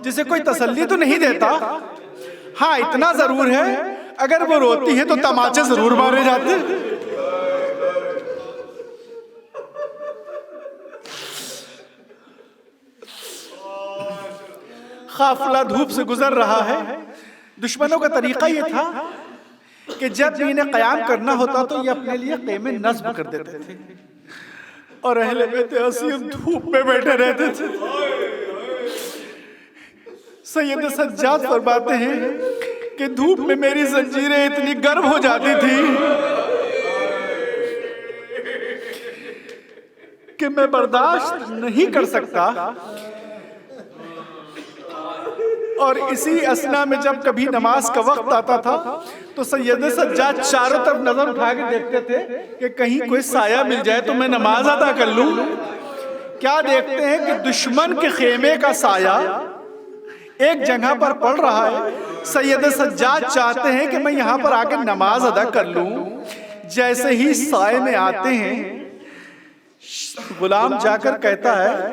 जिसे कोई तसल्ली तो नहीं देता। हाँ, इतना जरूर है अगर वो रोती है तो तमाचे जरूर मारे जाते। काफिला धूप से गुजर रहा है। दुश्मनों का तरीका ये था कि जब भी इन्हें कयाम करना होता तो ये अपने लिए क़ैमे नस्ब कर देते थे और अहले बैत असीर धूप में बैठे रहते थे। सैयद सज्जाद फरमाते हैं कि धूप में मेरी जंजीरें इतनी गर्म हो जाती थी कि मैं बर्दाश्त नहीं कर सकता। और इसी असना में जब कभी नमाज का वक्त आता था तो सैयद सज्जाद चारों तरफ नजर उठा के देखते थे कि कहीं कोई साया मिल जाए तो मैं नमाज अदा कर लूं। क्या देखते हैं कि दुश्मन के खेमे का साया एक जगह पर पड़ रहा है। सैयद सज्जाद चाहते हैं कि मैं यहाँ पर आकर नमाज अदा कर लूं। जैसे ही साए में आते हैं, गुलाम जाकर कहता है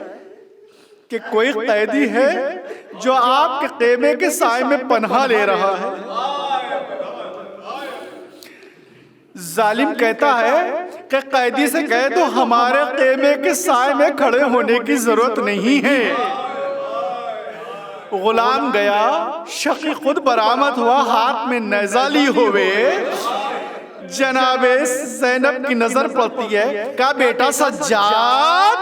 कि कोई कैदी है जो आपके खेमे के साए में पनाह ले रहा है। जालिम कहता है कि कैदी से कह दो हमारे खेमे के साए में खड़े होने की जरूरत नहीं है। गुलाम गया, शकी खुद बरामद हुआ, हाथ में नेज़ा ली हुए। जनाबे ज़ैनब की नजर पड़ती है, कहा बेटा सज्जाद,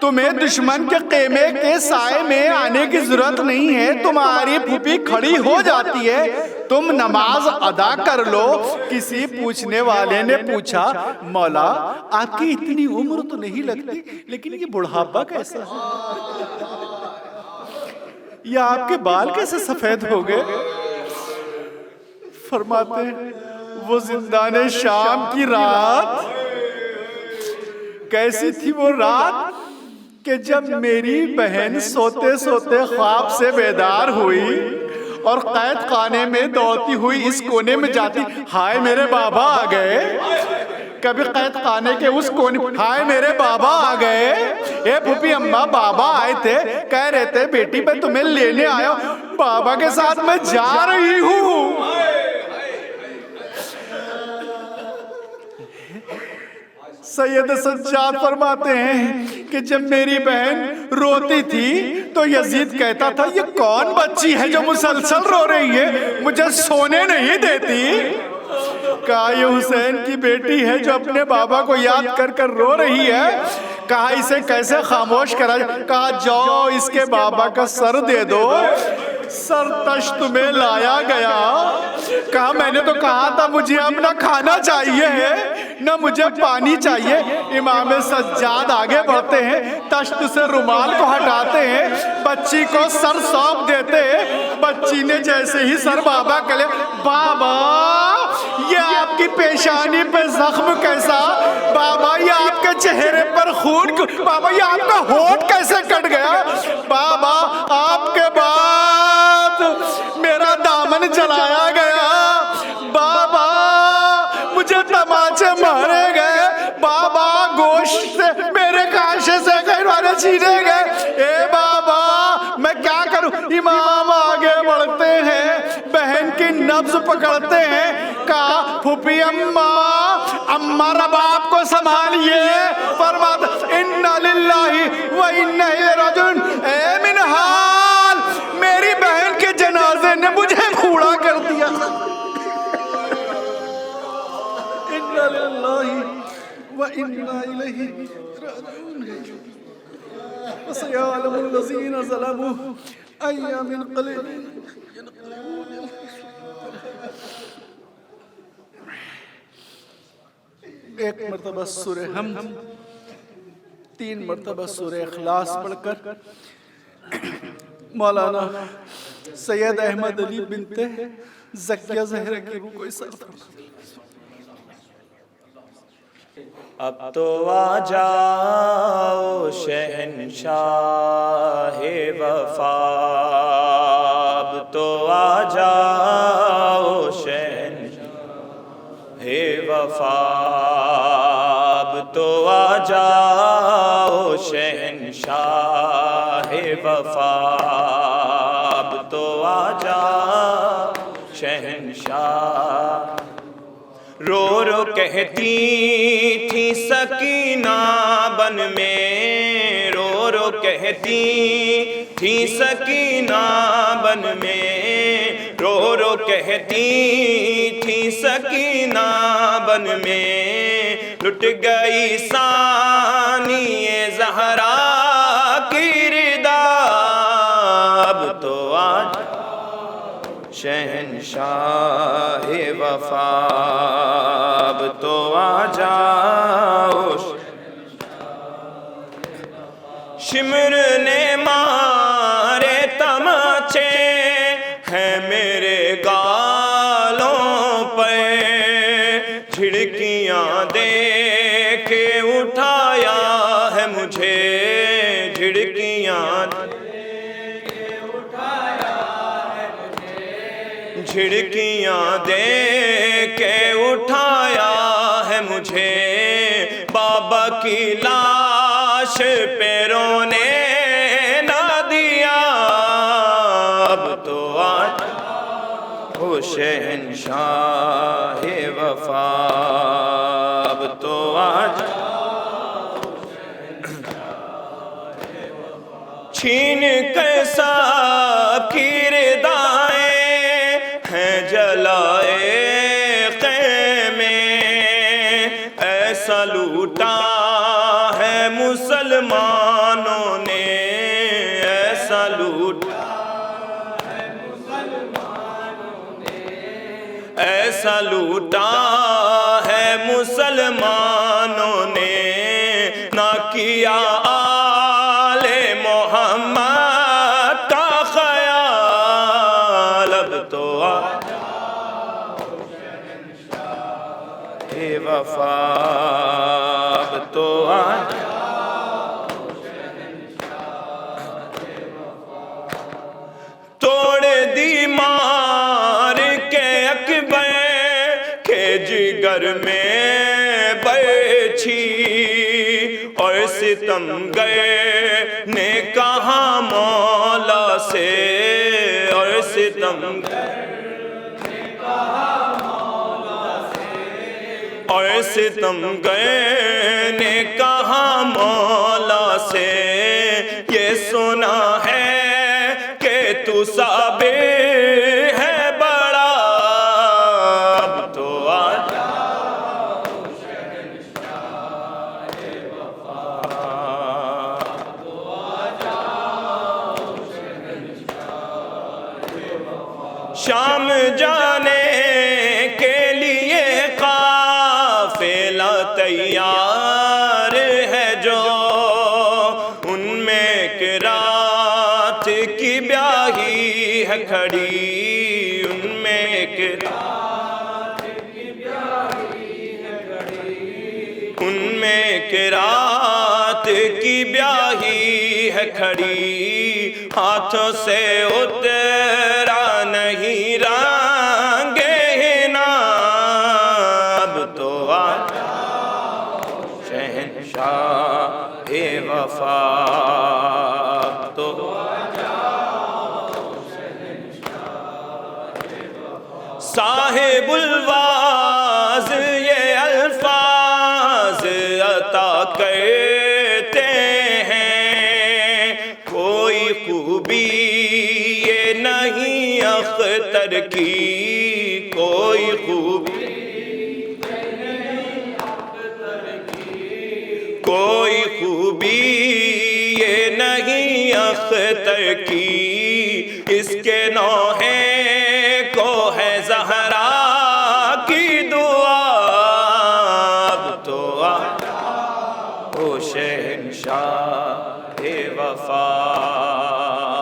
तुम्हें दुश्मन के खेमे के साए में आने की जरूरत नहीं है, तुम्हारी फूफी खड़ी हो जाती है, तुम नमाज अदा कर लो। किसी पूछने वाले ने पूछा, मौला आपकी इतनी उम्र तो नहीं लगती, लेकिन ये बुढ़ापा कैसा है, या आपके बाल कैसे सफेद हो गए? फरमाते हैं वो जिंदाने शाम की रात कैसी थी वो रात कि जब मेरी बहन सोते सोते ख्वाब से बेदार हुई और कैद खाने में दौड़ती हुई इस कोने में जाती, हाय मेरे बाबा आ गए। कभी कैद खाने के उस कोने, हाय मेरे बाबा आ गए। ए फूफी अम्मा बाबा आए थे, कह रहे थे बेटी मैं तुम्हें लेने आया, बाबा के साथ मैं जा रही हूँ। सैयद सज्जाद फरमाते हैं कि जब मेरी बहन रोती थी तो यजीद कहता था ये कौन बच्ची है जो मुसलसल रो रही है, मुझे सोने नहीं देती। कहा ये हुसैन की बेटी है जो अपने बाबा को याद कर कर रो रही है। कहा इसे कैसे खामोश करा जाए? कहा जाओ इसके बाबा का सर दे दो। सर तश्त में लाया गया। कहा मैंने तो कहा था मुझे अब ना खाना चाहिए है ना मुझे पानी चाहिए। इमाम सज्जाद आगे बढ़ते हैं, तश्त से रुमाल को हटाते हैं, बच्ची को सर सौंप देते हैं। बच्ची ने जैसे ही सर बाबा के लिए, बाबा ये आपकी पेशानी पे जख्म कैसा, बाबा ये आपके चेहरे पर खून, बाबा ये आपका होठ कैसे कट गया, बाबा आपके बाद मेरा दामन जलाया गया, बाबा मुझे तमाचे मारे गए, बाबा गोश्त से मेरे काशे से गहवारे छीने गए। ए बाबा मैं क्या करूं? इमाम आगे बढ़ते हैं, बहन की नब्ज पकड़ते हैं। कहा फूफी अम्मा, अम्मा रब आपको संभालिए। फरमाते इन्ना लिल्लाहि व इन्ना इलैहि राजिऊन। ए मिनहाल मेरी बहन के जनाजे ने मुझे कूड़ा कर दिया। इन्ना लिल्लाहि व इन्ना इलैहि राजिऊन। वसयअलमुल लज़ीना ज़लमू अय्या मिन क़लील। एक मरतबा सूरे हमद, 3 मरतबा सूरे इखलास पढ़कर मौलाना सैयद अहमद अली बिनते ज़किया ज़हरा की रूह को इस अब तो आ जाओ शहंशाह वफा, अब तो आ जाओ शहंशाह वफा, अब तो आ जाओ शहंशाह वफा, अब तो आ जाओ शहंशाह। रो रो कहती थी सकीना बन में, रो रो कहती थी सकीना बन में, रो रो कहती थी सकीना बन में, लुट गई सानिए ज़हरा की रिदा, अब तो आज शहंशाह वफा, अब तो आ जाओ। शिमर ने मारे तमाचे हैं मेरे गालों पे, झिड़कियाँ दे के उठाया है मुझे, झिड़कियाँ झिड़कियाँ दे के उठाया है मुझे, बाबा की लाश पे रोने ना दिया, शहंशाह वफा अब तो आजा छीन कैसा किरदाएं हैं जलाए ख़ैमे ऐसा लूटा है मुसलमानों ने ऐसा लूटा ऐसा लूटा है मुसलमानों ने ना किया आले मोहम्मद का ख्याल अब तो ए वफा अब तो तोड़ दी मार के अकबर के जिगर में बैठी और सितम गए ने कहा मौला से और सितम और सितम गए ने कहा मौला से ये सुना है कि तू साबिर है बड़ा अब तो आजा शाम जाने के लिए काफिला तैयार है जो उनमें एक रात की ब्याही है खड़ी उनमें एक उनमें एक रात की ब्याही है खड़ी हाथों से उतरा नहीं रंगे ना अब तो आजा शहंशाह ए वफा अब तो साहिबुल वाज ये अल्फाज अता करते हैं कोई खूबी ये नहीं अख्तर की कोई खूबी कोई खूबी ये नहीं अख्तर की इसके नौहे को है ज़हरा की दुआ अब तो आजा ओ शहंशाह ए वफा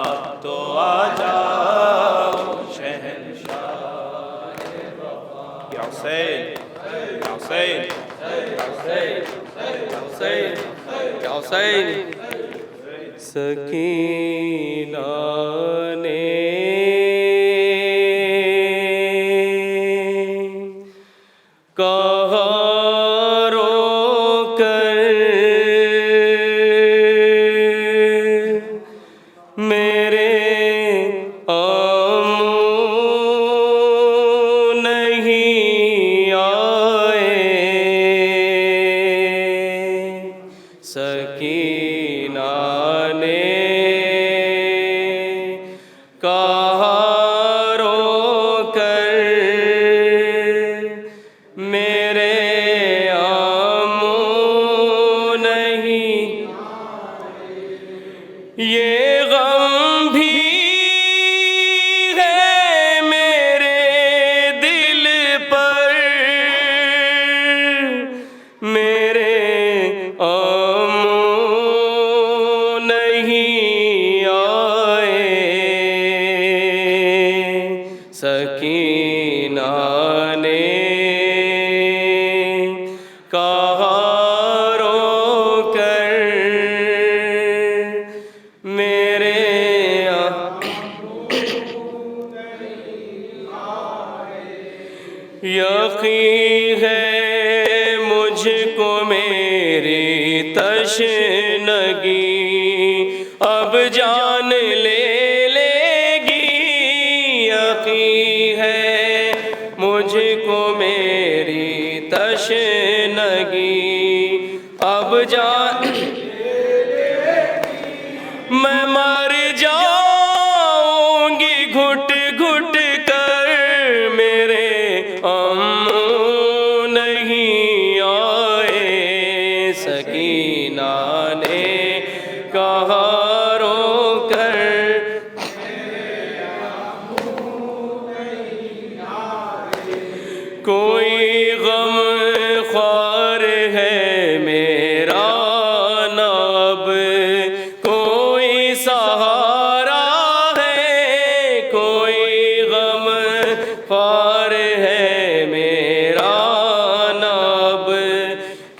अब तो आजा ओ शहंशाह ए वफा या हुसैन या हुसैन या हुसैन या हुसैन सकीना ने कहा रोकर मेरे आमू नहीं आए सकीना ने कहा रोकर मेरे आमू नहीं ये गम भी है मेरे दिल पर मेरे आमू नहीं आए सकीना ने कहा रोकर मेरे यकीन है मुझको मेरी तशनगी अब जान ले लेगी यकीन है मेरी तशनगी, अब मैं मर जाऊंगी घुट घुट कर, मेरे अम्मू नहीं आए। सकीना ने कहा रो कर, कोई गम ख्वार है मेरा न अब कोई सहारा है, कोई गम ख्वार है मेरा न अब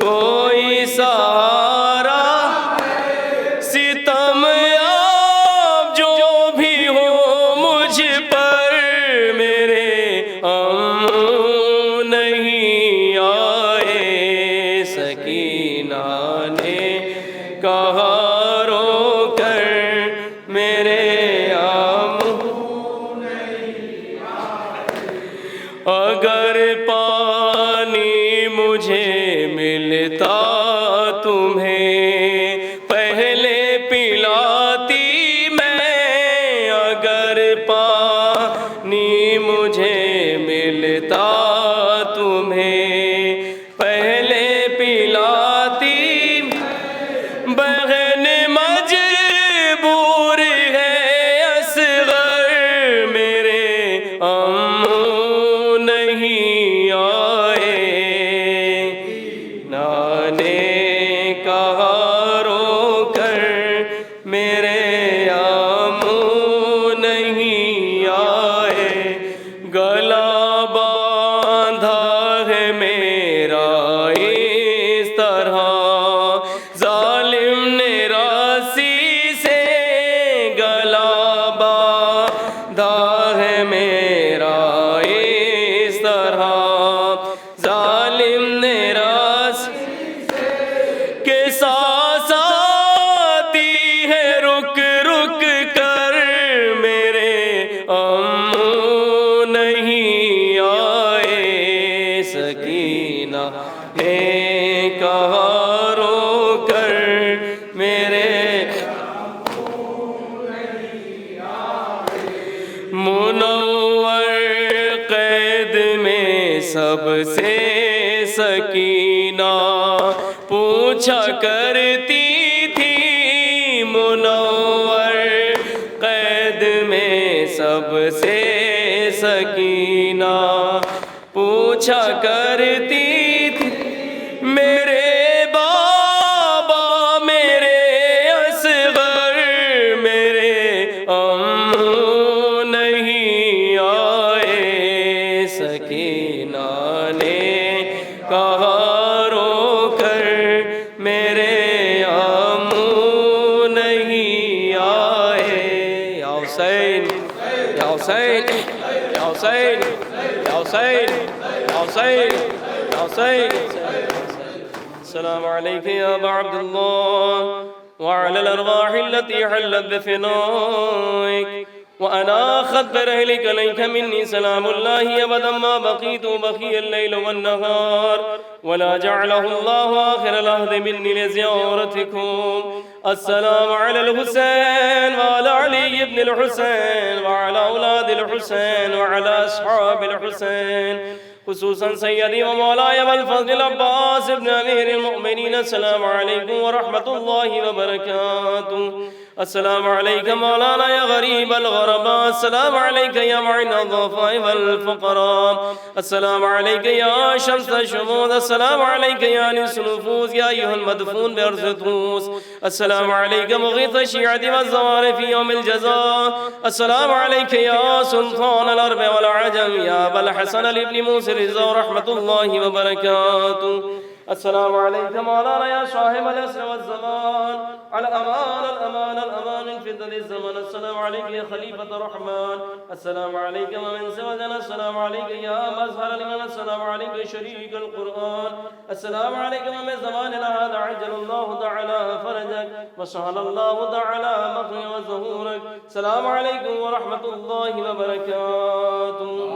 कोई सहारा। सितम आप जो भी हो मुझ पर, मेरे अम्मू नहीं आए। सकीना ने कहा रो कर, मेरे अम्मू नहीं आए। अगर पानी मुझे मिलता तुम्हें पहले पिलाती मैं, अगर पानी मुझे मिलता तुम्हें पहले पिलाती। बहन मजबूर है असगर, मेरे अम्मू नहीं आए। नाने कहा रो कर, मेरे अम्मू नहीं आए। गला बांधा है मेरा इस तरह जालिम ने रासी से, गला बांधा है मेरा इस तरह जालिम ने रासी के सांस आती है रुक रुक कर, मेरे अम्मू नहीं आए। सकीना ने कहा रो कर, मेरे मुनव्वर कैद में सबसे सकीना पूछा करती थी। मुनव्वर कैद में सबसे सकीना पूछा करती थी, मेरे बाबा मेरे असगर, मेरे अम्मू नहीं आए। सकीना ने कहा रो कर, मेरे अम्मू नहीं आए। या हुसैन या हुसैन या हुसैन या हुसैन या हुसैन या हुसैन। अस्सलामु अलैका या अबा अब्दुल्लाह व अला अल-अरवाह अल्लती हल्लत बिफनाइक व अना खद्र रहलिक अलैका मिन्नी सलामुल्लाहि अबदा मा बक़ीतु बक़िय अल-लैल वन-नहार वला जअलहु अल्लाहु आखिर अल-अहद मिन्नी लिज़ियारतिकुम। अस्सलामु अला अल-हुसैन व अला अली इब्न अल-हुसैन व अला औलाद अल-हुसैन व अला अस्हाब अल-हुसैन, खुसूसन सय्यदी व मौलाय अबुल फज़ल अब्बास इब्न अमीरुल मुमिनीन। अस्सलामु अलैकुम व रहमतुल्लाहि व बरकातुहू। अस्सलामु अलैका मौलाना या गरीब अल-गुरबा, अस्सलामु अलैका या मुइन अद-दुआफा वल फुक़रा, अस्सलामु अलैका या शम्स अश-शुमूद, अस्सलामु अलैका या अनीसुल नुफूस या अय्युहल मदफून बिअर्ज़ तूस, अस्सलामु अलैका मुग़ीथ अश-शियअति वज़-ज़वारिफ़ फी यौमिल जज़ा, अस्सलामु अलैका या सुल्तान अल-अरब वल अजम या अबल हसन इब्न मूसा रिज़ा रहमतुल्लाहि व बरकातुहू। अस्सलामु अलैका मौलाना या साहिब अल-असर वज़-ज़मान अल-अमान अल-अमान अल-अमान फिद्दत ज़मान, अस्सलामु अलैका या खलीफत रहमान, अस्सलामु अलैका व मिन सवजन, अस्सलामु अलैका या मज़हर अल-ईमान, अस्सलामु अलैका शरीक अल-कुरआन, अस्सलामु अलैका व मिन ज़मानिना हाज़ा अज्जलल्लाहु तआला फरजक व सहलल्लाहु तआला मग़फ़िरतक व ज़हूरक। अस्सलामु अलैकुम व रहमतुल्लाहि व बरकातुहू।